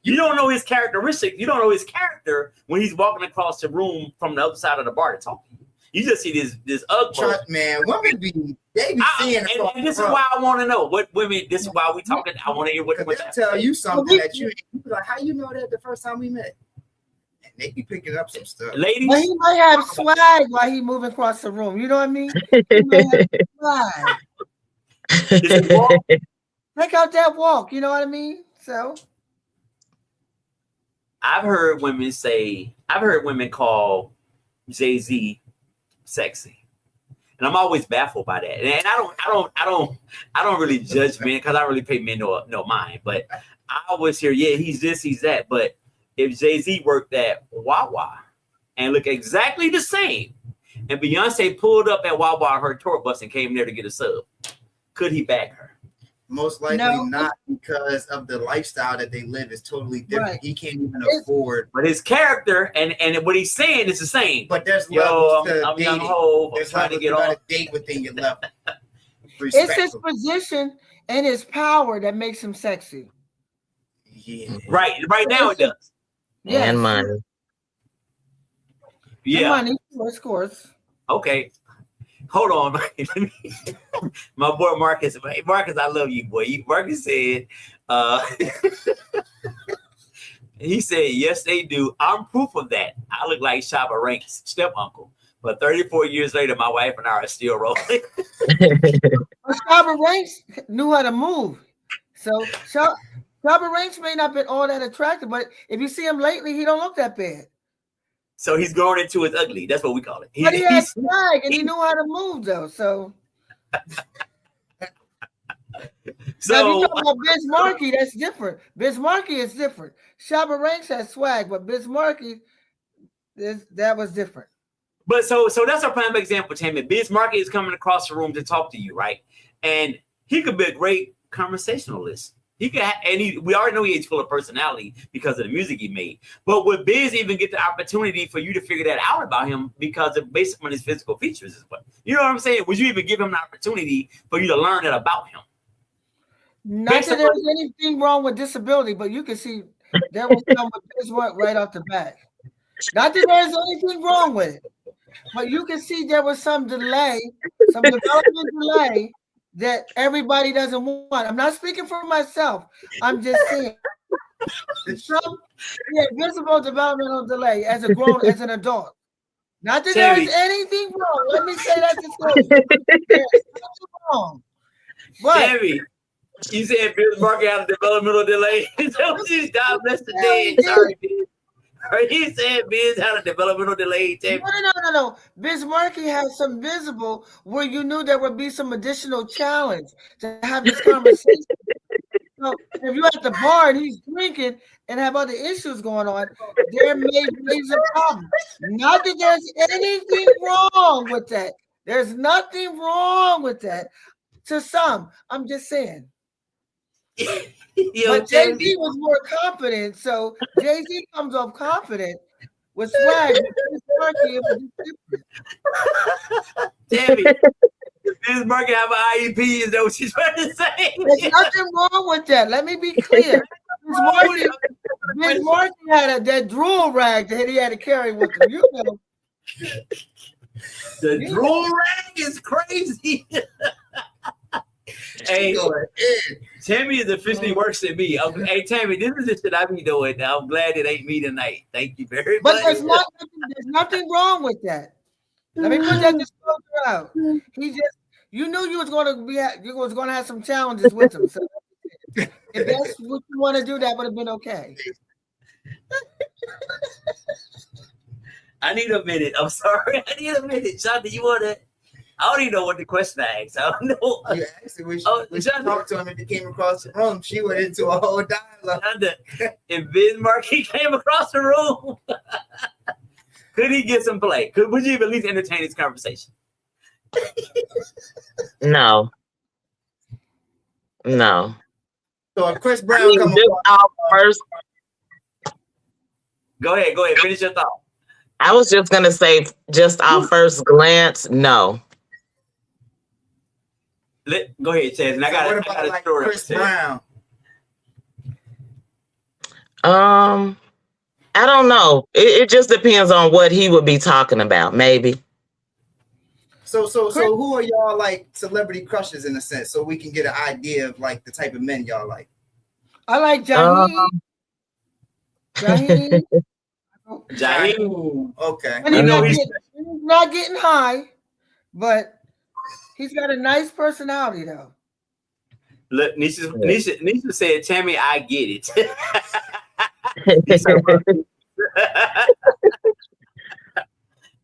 Speaker 2: You don't know his characteristics. You don't know his character when he's walking across the room from the other side of the bar to talk to you. You just see this ugly
Speaker 5: man. Women be seeing it.
Speaker 2: And this is why I want to know what women. This is why we talking. I want to hear what
Speaker 5: they'll tell you something that you be like, how you know that the first time we met? And they be picking up some stuff.
Speaker 2: Ladies,
Speaker 3: well, he might have swag while he moving across the room. You know what I mean? He might have swag. Check out that walk. You know what I mean? So.
Speaker 2: I've heard women call Jay-Z sexy, and I'm always baffled by that. And I don't really judge men because I don't really pay men no mind. But I always hear, yeah, he's this, he's that. But if Jay-Z worked at Wawa and looked exactly the same, and Beyonce pulled up at Wawa on her tour bus and came there to get a sub, could he bag her?
Speaker 5: Most likely not, because of the lifestyle that they live is totally different. Right. He can't even afford.
Speaker 2: But his character and what he's saying is the same.
Speaker 5: But there's levels to
Speaker 2: I'm young hoe. I'm trying to get on
Speaker 5: a date within your level.
Speaker 3: It's his position and his power that makes him sexy.
Speaker 5: Yeah.
Speaker 2: Right now it does.
Speaker 3: Yes.
Speaker 4: And money.
Speaker 2: Yeah.
Speaker 3: And money, of course.
Speaker 2: Okay. Hold on, my boy Marcus. Marcus, I love you, boy. Marcus said, he said, yes, they do. I'm proof of that. I look like Shabba Ranks' step uncle. But 34 years later, my wife and I are still rolling.
Speaker 3: Shabba Ranks knew how to move. So Shabba Ranks may not have been all that attractive, but if you see him lately, he don't look that bad.
Speaker 2: So he's growing into his ugly. That's what we call it.
Speaker 3: But he has swag and he knew how to move though. So now, if you talk about Biz Markie, that's different. Biz Markie is different. Shabba Ranks has swag, but Biz Markie, that was different.
Speaker 2: But so that's our prime example, Tammy. Biz Markie is coming across the room to talk to you, right? And he could be a great conversationalist. He could, we already know he's full of personality because of the music he made. But would Biz even get the opportunity for you to figure that out about him because of based on his physical features? You know what I'm saying? Would you even give him an opportunity for you to learn that about him?
Speaker 3: Not that there was anything wrong with disability, but you can see there was some with Biz work right off the bat. Not that there's anything wrong with it, but you can see there was some delay, some development delay that everybody doesn't want. I'm not speaking for myself. I'm just saying. Some visible developmental delay as an adult. Not that there's anything wrong. Let me say that to say there's nothing wrong. But
Speaker 2: Tammy, you said Biz Markie had a developmental delay. God bless the day. Sorry, Biz. He said Biz had a developmental delay.
Speaker 3: No. Biz Markie has some visible where you knew there would be some additional challenge to have this conversation. So if you're at the bar and he's drinking and have other issues going on, there may be some problem. Not that there's anything wrong with that. There's nothing wrong with that. To some, I'm just saying. But Jay-Z was more confident, so Jay-Z comes off confident with swag.
Speaker 2: Tammy, Biz Markie have an IEP, is that what she's trying to say?
Speaker 3: There's nothing wrong with that. Let me be clear. Biz Markie had that drool rag that he had to carry with him. You know.
Speaker 2: The drool rag is crazy. Hey, Tammy is officially worse than me. Hey, Tammy, this is the shit I be doing. I'm glad it ain't me tonight. Thank you very much.
Speaker 3: But there's nothing wrong with that. Let me put that disclosure out. He just, you knew you was going to have some challenges with him. So. If that's what you want to do, that would have been okay.
Speaker 2: I need a minute. I'm sorry. I need a minute. Shonda, you want to? I don't even know what the question I asked. I don't know.
Speaker 5: You asked her when she talked to him if he came across the room. She went into a whole dialogue.
Speaker 2: Shonda, if Biz Markie came across the room, could he get some play? Would you even at least entertain this conversation?
Speaker 4: No.
Speaker 5: So if Chris Brown comes
Speaker 4: first,
Speaker 2: go ahead. Finish your thought.
Speaker 4: I was just gonna say, just our first glance, no.
Speaker 2: Go ahead, Chaz. And I got a story.
Speaker 5: Chris Brown.
Speaker 4: I don't know. It just depends on what he would be talking about, maybe.
Speaker 5: So who are y'all like celebrity crushes in a sense, so we can get an idea of like the type of men y'all like?
Speaker 3: I like Jaheim.
Speaker 2: Jaheim.
Speaker 5: Okay.
Speaker 3: And he's not getting high, but he's got a nice personality though.
Speaker 2: Look, Nisha said, Tammy, I get it.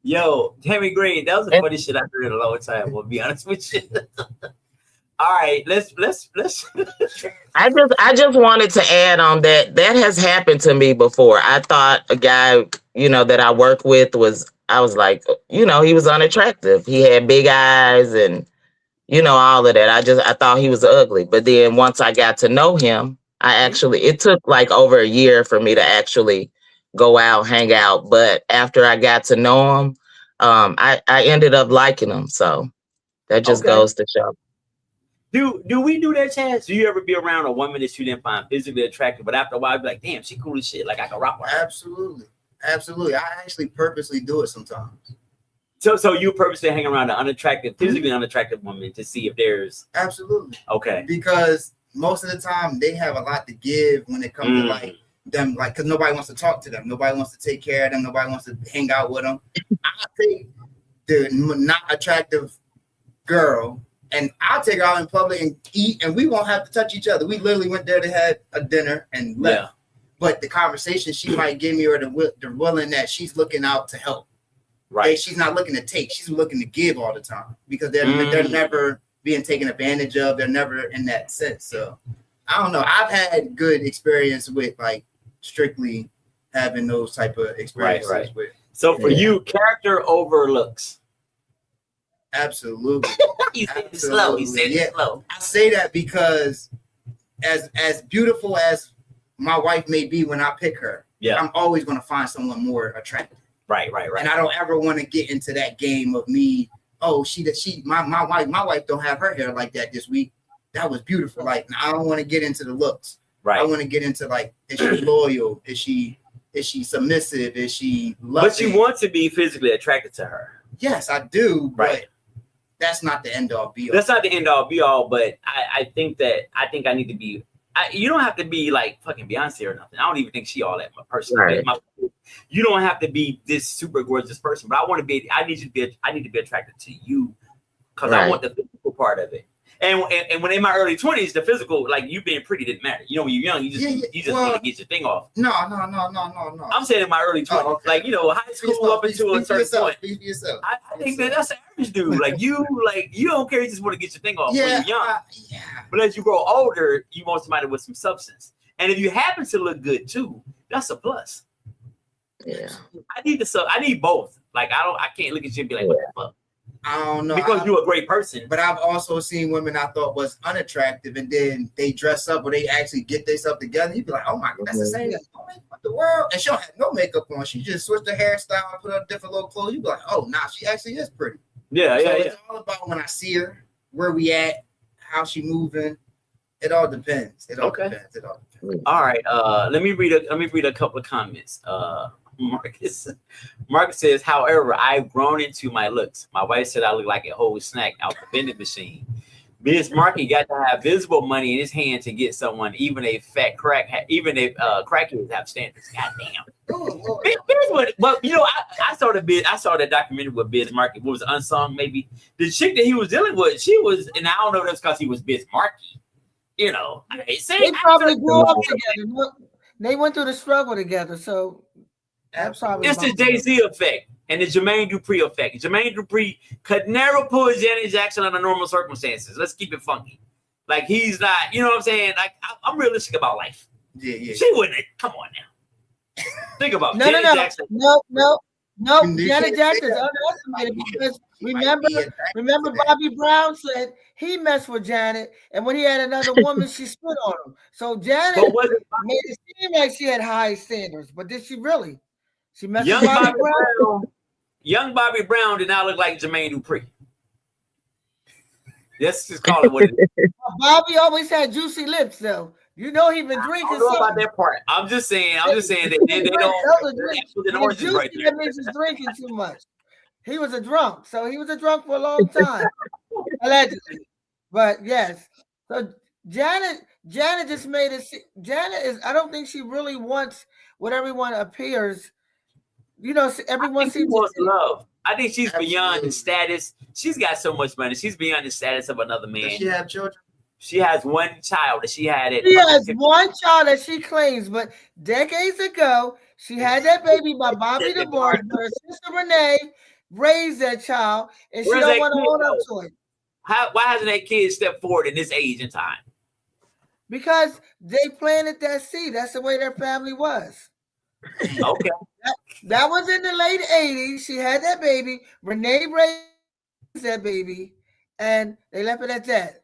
Speaker 2: Yo, Tammy Green, that was the funny shit I heard in a long time. We'll be honest with you. All right, let's.
Speaker 4: I just wanted to add on that has happened to me before. I thought a guy, that I work with I was like, he was unattractive. He had big eyes and, all of that. I thought he was ugly. But then once I got to know him, it took like over a year for me to actually go out, hang out. But after I got to know him, I ended up liking him. So that just goes to show.
Speaker 2: Do we do that, Chaz? Do you ever be around a woman that you didn't find physically attractive, but after a while, you'd be like, damn, she cool as shit. Like I can rock with her.
Speaker 5: Absolutely. I actually purposely do it sometimes.
Speaker 2: So you purposely hang around an unattractive, physically unattractive woman to see if there's
Speaker 5: absolutely
Speaker 2: okay.
Speaker 5: Because most of the time they have a lot to give when it comes to like them, like because nobody wants to talk to them, nobody wants to take care of them, nobody wants to hang out with them. I take the not attractive girl and I'll take her out in public and eat, and we won't have to touch each other. We literally went there to have a dinner and left. Yeah. But the conversation she might give me, or the willing that she's looking out to help. Right. She's not looking to take. She's looking to give all the time because they're never being taken advantage of. They're never in that sense. So I don't know. I've had good experience with like strictly having those type of experiences. Right. With.
Speaker 2: So for you, character over looks.
Speaker 5: Absolutely.
Speaker 2: You said it slow. You said it slow.
Speaker 5: I say that because as beautiful as my wife may be when I pick her, I'm always going to find someone more attractive.
Speaker 2: Right.
Speaker 5: And I don't ever want to get into that game of me. Oh, my wife don't have her hair like that this week. That was beautiful. Like I don't want to get into the looks. Right. I want to get into like, is she loyal? Is she submissive? Is she loving?
Speaker 2: But you want to be physically attracted to her.
Speaker 5: Yes, I do. Right. But that's not the end all be all.
Speaker 2: That's not the end all be all. But I think I need to be. You don't have to be like fucking Beyonce or nothing. I don't even think she all that person. Right. You don't have to be this super gorgeous person, but I need to be attracted to you because I want the physical part of it. And when in my early 20s, the physical, like you being pretty didn't matter. When you're young, you just want to get your thing off.
Speaker 5: No.
Speaker 2: I'm saying in my early 20s, like high school up until a certain point. I think that's the average dude. You don't care. You just want to get your thing off when you're young. But as you grow older, you want somebody with some substance. And if you happen to look good too, that's a plus.
Speaker 4: Yeah.
Speaker 2: I need both. Like I can't look at you and be like, what the fuck?
Speaker 5: I don't know.
Speaker 2: Because you're a great person.
Speaker 5: But I've also seen women I thought was unattractive, and then they dress up or they actually get themselves together. You'd be like, oh my God, that's the same. What the world? And she don't have no makeup on. She just switched her hairstyle and put on different little clothes. You'd be like, oh, nah, she actually is pretty.
Speaker 2: Yeah.
Speaker 5: It's all about when I see her, where we at, how she moving. It all depends. It all depends.
Speaker 2: All right. Let me read a couple of comments. Marcus says, however, I've grown into my looks. My wife said I look like a whole snack out the vending machine. Biz Markie got to have visible money in his hand to get someone, even a fat crackheads have standards. God damn. But I saw that documentary with Biz Markie. What was Unsung? Maybe the chick that he was dealing with, she was, and I don't know if that's because he was Biz Markie. you know,
Speaker 3: they probably grew up together. Look, they went through the struggle together, so that's probably.
Speaker 2: It's the Jay-Z effect and the Jermaine Dupri effect. Jermaine Dupri could never pull Janet Jackson under normal circumstances. Let's keep it funky. Like he's not, you know what I'm saying? Like I'm realistic about life.
Speaker 5: Yeah.
Speaker 2: She wouldn't. Come on now. Think about Janet Jackson.
Speaker 3: No. Janet Jackson's underestimated because remember Bobby Brown said he messed with Janet, and when he had another woman, she spit on him. So Janet made it seem like she had high standards, but did she really? She messed with Bobby Brown.
Speaker 2: Young Bobby Brown did not look like Jermaine Dupri. Let's just call it what it is.
Speaker 3: Bobby always had juicy lips, though. You know he been drinking.
Speaker 2: I don't know about that part. I'm just saying that they don't.
Speaker 3: That means he's drinking too much. He was a drunk, so he was a drunk for a long time, allegedly. But yes, so Janet just made it. Janet is. I don't think she really wants what everyone appears. You know, everyone
Speaker 2: wants love. I think she's beyond the status. She's got so much money. She's beyond the status of another man.
Speaker 5: Does she have children?
Speaker 2: She has one child that she had.
Speaker 3: She has one child that she claims, but decades ago, she had that baby by Bobby DeBarge, but her sister Renee raised that child, and she don't want to hold up to it.
Speaker 2: Why hasn't that kid stepped forward in this age and time?
Speaker 3: Because they planted that seed. That's the way their family was.
Speaker 2: Okay.
Speaker 3: That was in the late 80s. She had that baby. Renee raised that baby, and they left it at that.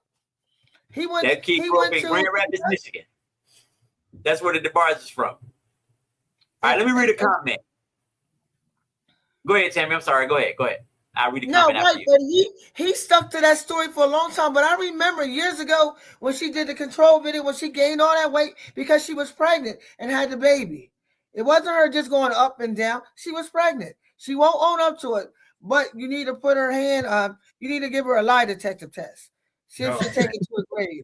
Speaker 3: He went
Speaker 2: to Grand Rapids, Michigan. That's where the DeBarge is from. All right, let me read a comment. Go ahead, Tammy. I'm sorry. Go ahead. I'll read the comment after you.
Speaker 3: But he stuck to that story for a long time. But I remember years ago when she did the control video, when she gained all that weight because she was pregnant and had the baby. It wasn't her just going up and down. She was pregnant. She won't own up to it. But you need to put her hand up. You need to give her a lie detector test. She'll take it to a grave.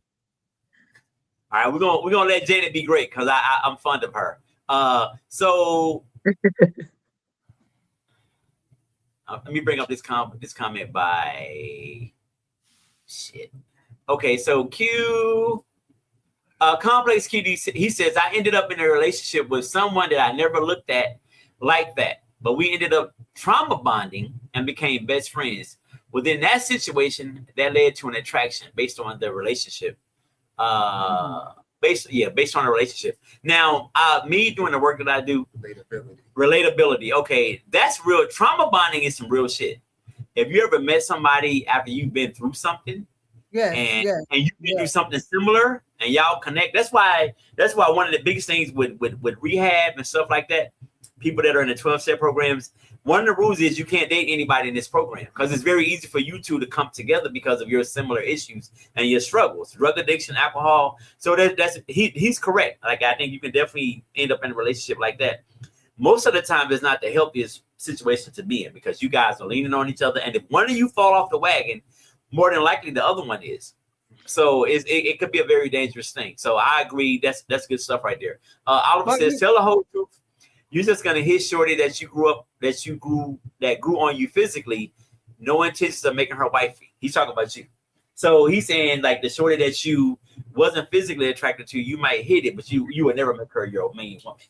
Speaker 2: All right, we're gonna let Janet be great because I'm fond of her. So let me bring up this comment by shit. Okay, so Complex QD, he says, I ended up in a relationship with someone that I never looked at like that, but we ended up trauma bonding and became best friends. Within that situation, that led to an attraction based on the relationship. Based on the relationship. Now, me doing the work that I do, relatability. Okay, that's real. Trauma bonding is some real shit. Have you ever met somebody after you've been through something? And you've been through something similar and y'all connect? That's why one of the biggest things with rehab and stuff like that, people that are in the 12-step programs, one of the rules is you can't date anybody in this program because it's very easy for you two to come together because of your similar issues and your struggles, drug addiction, alcohol. So he's correct. Like, I think you can definitely end up in a relationship like that. Most of the time, it's not the healthiest situation to be in because you guys are leaning on each other. And if one of you fall off the wagon, more than likely the other one is. So it could be a very dangerous thing. So I agree. That's good stuff right there. Oliver says, tell the whole truth. You're just gonna hit shorty that grew on you physically, no intentions of making her wifey. He's talking about you. So he's saying like the shorty that you wasn't physically attracted to, you might hit it, but you would never make her your main woman.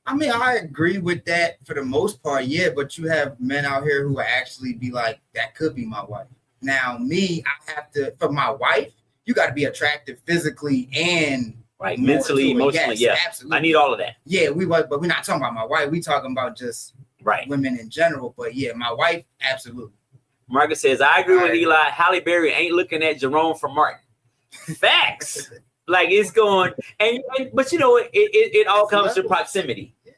Speaker 5: I mean, I agree with that for the most part, yeah, but you have men out here who actually be like, that could be my wife. Now, me, I have to, for my wife, you got to be attractive physically and
Speaker 2: mentally, emotionally, yes, absolutely. I need all of that.
Speaker 5: Yeah, but we're not talking about my wife. We talking about just women in general. But yeah, my wife, absolutely.
Speaker 2: Margaret says, I agree with Eli. Halle Berry ain't looking at Jerome from Martin. Facts. Like it's going, but you know, it all comes to proximity. Yeah.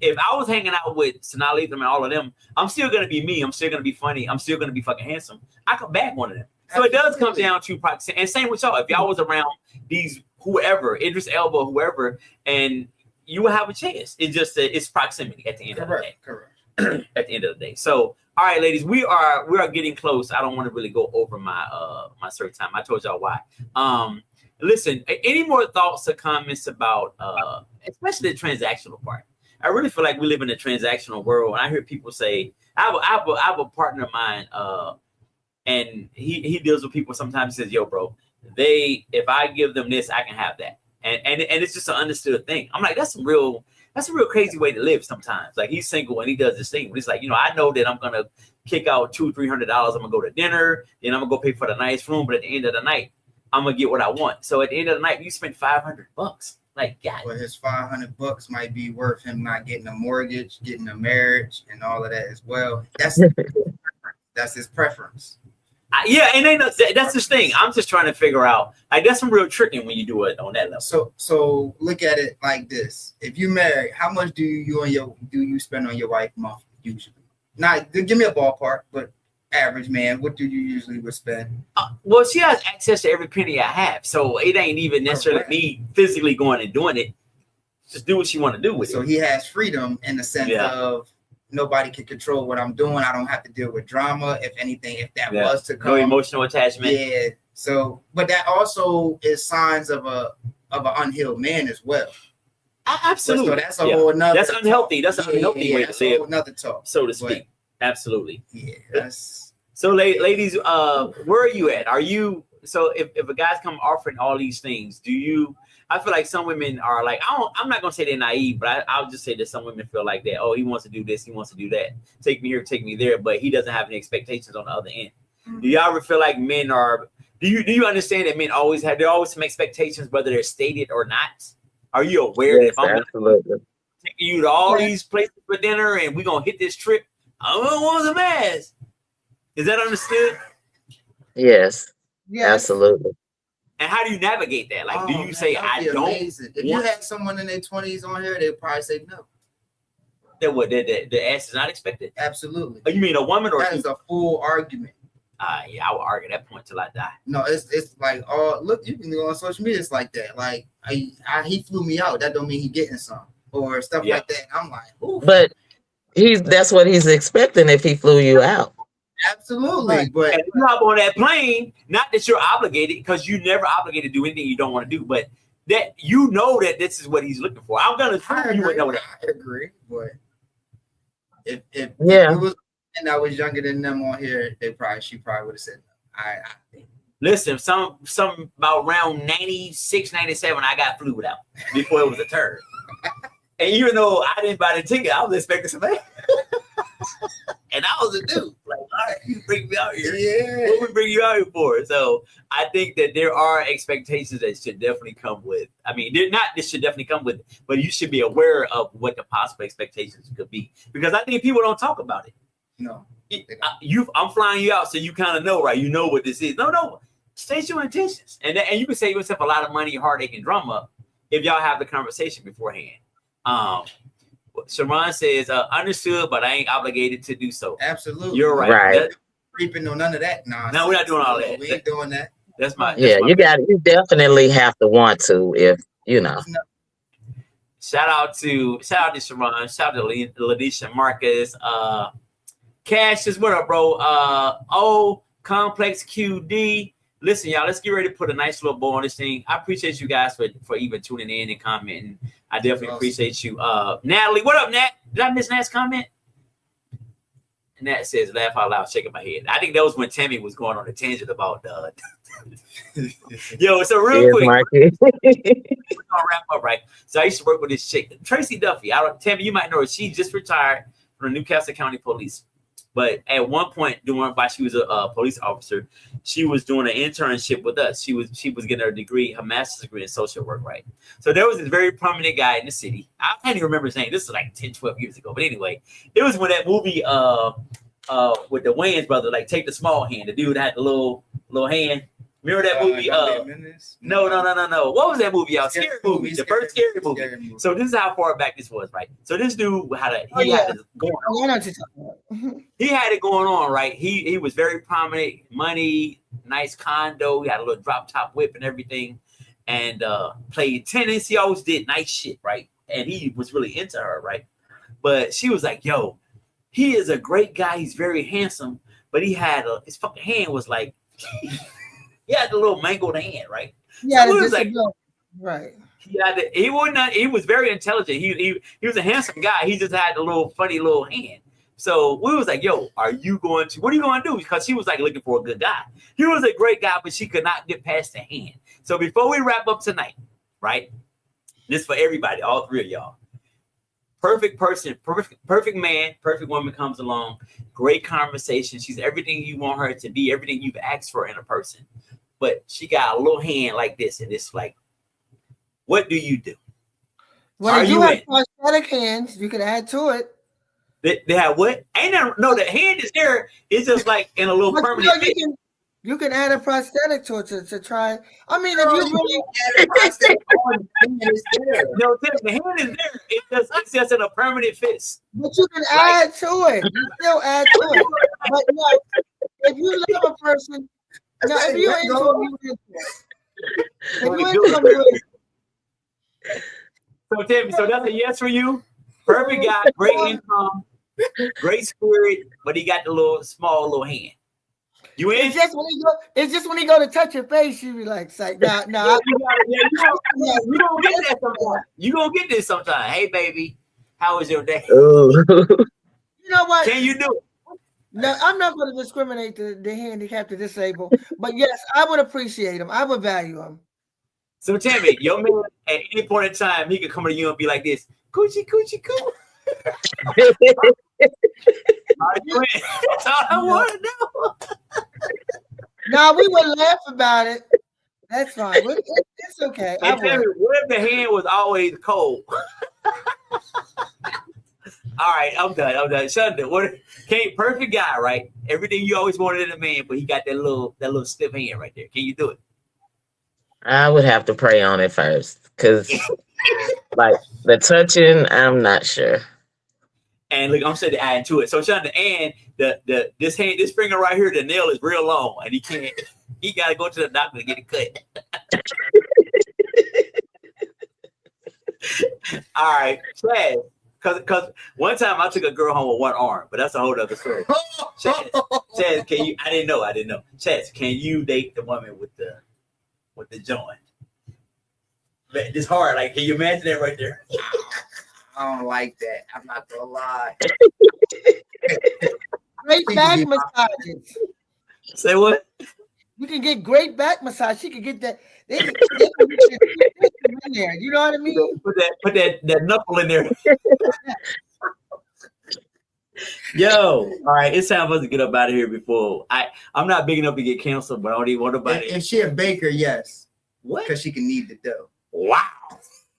Speaker 2: If I was hanging out with Sanaa Lathan and all of them, I'm still gonna be me. I'm still gonna be funny. I'm still gonna be fucking handsome. I could bag one of them. So it does come down to proximity. And same with y'all. If y'all was around these whoever, Idris Elba, whoever, and you will have a chance. It's just it's proximity at the end of the day. Correct. At the end of the day. So all right, ladies, we are getting close. I don't want to really go over my my certain time. I told y'all why. Listen, any more thoughts or comments about especially the transactional part? I really feel like we live in a transactional world. And I hear people say, I have a partner of mine, and he deals with people sometimes. He says, yo, bro, if I give them this, I can have that. And it's just an understood thing. I'm like, that's a real crazy way to live sometimes. Like, he's single and he does this thing. But he's like, I know that I'm gonna kick out $200-300. I'm gonna go to dinner, then I'm gonna go pay for the nice room. But at the end of the night, I'm gonna get what I want. So at the end of the night, you spend $500. Like, God.
Speaker 5: But his $500 might be worth him not getting a mortgage, getting a marriage, and all of that as well. That's his preference.
Speaker 2: Yeah, and that's the thing. I'm just trying to figure out. Like, that's some real tricking when you do it on that level.
Speaker 5: So look at it like this: if you marry, how much do you spend on your wife monthly usually? Not give me a ballpark, but average man, what do you usually would spend?
Speaker 2: Well, she has access to every penny I have, so it ain't even necessarily me physically going and doing it. Just do what she want to do with it.
Speaker 5: So he has freedom in the sense of nobody can control what I'm doing. I don't have to deal with drama. If anything, if that was to come,
Speaker 2: no emotional attachment.
Speaker 5: Yeah. So, but that also is signs of an unhealed man as well.
Speaker 2: Absolutely.
Speaker 5: So that's a whole nother.
Speaker 2: That's unhealthy. That's an unhealthy way to live.
Speaker 5: Another talk,
Speaker 2: so to speak. Absolutely.
Speaker 5: Yeah.
Speaker 2: So, ladies, where are you at? Are you if a guy's come offering all these things, do you? I feel like some women are like, I'm not gonna say they're naive, but I'll just say that some women feel like that. Oh, he wants to do this, he wants to do that. Take me here, take me there, but he doesn't have any expectations on the other end. Do y'all ever feel like men are? Do you understand that men always have? There are always some expectations, whether they're stated or not. Are you aware that if I'm taking you to all these places for dinner and we're gonna hit this trip, I don't want some ass? Is that understood?
Speaker 4: Yes. Absolutely.
Speaker 2: And how do you navigate that? Like, do you say I don't?
Speaker 5: Amazing. If you had someone in their 20s on here, they'd probably say no.
Speaker 2: That what the ass is not expected?
Speaker 5: Absolutely.
Speaker 2: Oh, you mean a woman or
Speaker 5: that is a full argument?
Speaker 2: Yeah, I will argue that point till I die.
Speaker 5: No, it's like, look, you can go on social media. It's like that. Like, he flew me out. That don't mean he getting some or stuff like that. I'm like, ooh.
Speaker 4: But that's what he's expecting if he flew you out.
Speaker 5: Absolutely.
Speaker 2: Right.
Speaker 5: But
Speaker 2: and you hop on that plane, not that you're obligated, because you never obligated to do anything you don't want to do, but that you know that this is what he's looking for. I'm gonna prove you would know that.
Speaker 5: I agree, but if it was and I was younger than them on here, she probably would have said no. I think.
Speaker 2: Listen, some about around 96, 97, I got flued out before it was a turn. And even though I didn't buy the ticket, I was expecting somebody. And I was a dude. Like, all right, you bring me out here.
Speaker 5: Yeah.
Speaker 2: What we bring you out here for? So I think that there are expectations that should definitely come with. I mean, they're not. This should definitely come with, but you should be aware of what the possible expectations could be, because I think people don't talk about it.
Speaker 5: No.
Speaker 2: I'm flying you out, so you kind of know, right? You know what this is. No. State your intentions, and you can save yourself a lot of money, heartache, and drama if y'all have the conversation beforehand. Sharon says, understood, but I ain't obligated to do so.
Speaker 5: Absolutely.
Speaker 2: You're right.
Speaker 5: Creeping on none of that.
Speaker 2: No, we're not doing all that.
Speaker 5: We ain't doing that.
Speaker 2: That's my.
Speaker 4: You definitely have to want to, if you know.
Speaker 2: Shout out to Sharon. Shout out to Ladisha Marcus. Cassius, what up, bro? Complex QD. Listen, y'all, let's get ready to put a nice little bow on this thing. I appreciate you guys for even tuning in and commenting. I definitely appreciate you. Natalie, what up, Nat? Did I miss Nat's comment? Nat says, laugh out loud, shaking my head. I think that was when Tammy was going on a tangent about Yo, so real quick. We're gonna wrap up, right? So I used to work with this chick, Tracy Duffy. Tammy, you might know her. She just retired from the Newcastle County Police. But at one point, while she was a police officer, she was doing an internship with us. She was getting her degree, her master's degree in social work, right? So there was this very prominent guy in the city. I can't even remember his name. This is like 10, 12 years ago. But anyway, it was when that movie with the Wayans brother, like Take the Small Hand. The dude had the little hand. Remember that movie? No. What was that movie? Scary movie. The first scary movie. So this is how far back this was, right? So this dude had it going on. He had it going on, right? He was very prominent, money, nice condo. He had a little drop top whip and everything, and played tennis. He always did nice shit, right? And he was really into her, right? But she was like, "Yo, he is a great guy. He's very handsome, but he had his fucking hand was like." He had the little mangled hand, right?
Speaker 3: Yeah,
Speaker 2: so like,
Speaker 3: right.
Speaker 2: He was very intelligent. He was a handsome guy. He just had the little funny little hand. So we was like, yo, what are you going to do? Because she was like looking for a good guy. He was a great guy, but she could not get past the hand. So before we wrap up tonight, right? This for everybody, all three of y'all. Perfect person, perfect man, perfect woman comes along. Great conversation. She's everything you want her to be, everything you've asked for in a person. But she got a little hand like this, and it's like, what do you do?
Speaker 3: Well, you have prosthetic hands. You can add to it.
Speaker 2: They have what? No, the hand is there. It's just like in a little permanent.
Speaker 3: You can add a prosthetic to it to try. I mean, if you really
Speaker 2: no, the hand is there. It's just in a permanent fist.
Speaker 3: But you can add to it. You still add to it. But no, if you love a person, no, if you're into it,
Speaker 2: So Tammy, so that's a yes for you. Perfect guy, great income, great spirit, but he got the small little hand. You in?
Speaker 3: It's just when he go to touch your face, you be like, nah.
Speaker 2: You gonna get that sometime. You gonna get this sometime. Hey, baby, how was your day?
Speaker 3: You know what?
Speaker 2: Can you do it?
Speaker 3: No, I'm not going to discriminate the handicapped, the disabled, but yes, I would appreciate him. I would value him. So
Speaker 2: Tammy, your man at any point in time, he could come to you and be like this, coochie, coochie, coo. That's all I want to know.
Speaker 3: No, we would laugh about it. That's fine. It's okay.
Speaker 2: And Tammy, what if the hand was always cold? All right, I'm done. Shunda, perfect guy, right? Everything you always wanted in a man, but he got that little stiff hand right there. Can you do it?
Speaker 4: I would have to pray on it first, because like the touching, I'm not sure.
Speaker 2: And look, I'm saying to add to it. So Shunda, and this finger right here, the nail is real long, and he gotta go to the doctor to get it cut. All right, Chad. Because one time I took a girl home with one arm, but that's a whole other story. Chad, can you? I didn't know. Chad, can you date the woman with the joint? It's hard. Like, can you imagine that right there?
Speaker 5: I don't like that. I'm not gonna lie.
Speaker 3: Great back massages.
Speaker 2: Say what?
Speaker 3: You can get great back massage. She can get that. They can get in there. You know what I mean?
Speaker 2: Put that knuckle in there. Yo, all right. It's time for us to get up out of here before I'm not big enough to get canceled, but I don't even want nobody.
Speaker 5: If she a baker, yes.
Speaker 2: What?
Speaker 5: Because she can knead the dough.
Speaker 2: Wow.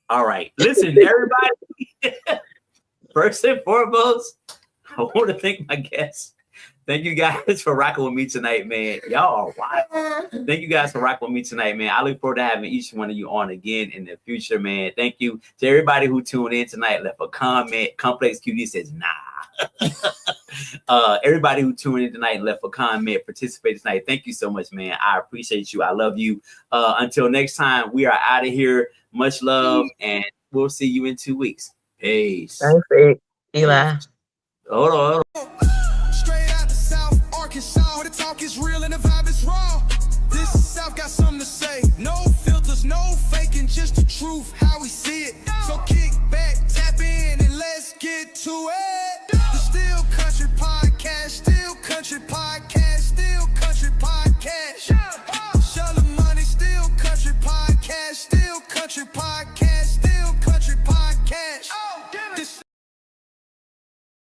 Speaker 2: All right. Listen, everybody. First and foremost, I want to thank my guests. Thank you guys for rocking with me tonight, man. Y'all are wild. Thank you guys for rocking with me tonight, man. I look forward to having each one of you on again in the future, man. Thank you to everybody who tuned in tonight, left a comment. Complex QD says, nah. Everybody who tuned in tonight, left a comment, participated tonight. Thank you so much, man. I appreciate you. I love you. Until next time, we are out of here. Much love, and we'll see you in 2 weeks. Peace.
Speaker 4: Thanks, Eli.
Speaker 2: Hold on.
Speaker 1: Arkansas, where the talk is real and the vibe is raw. This South got something to say.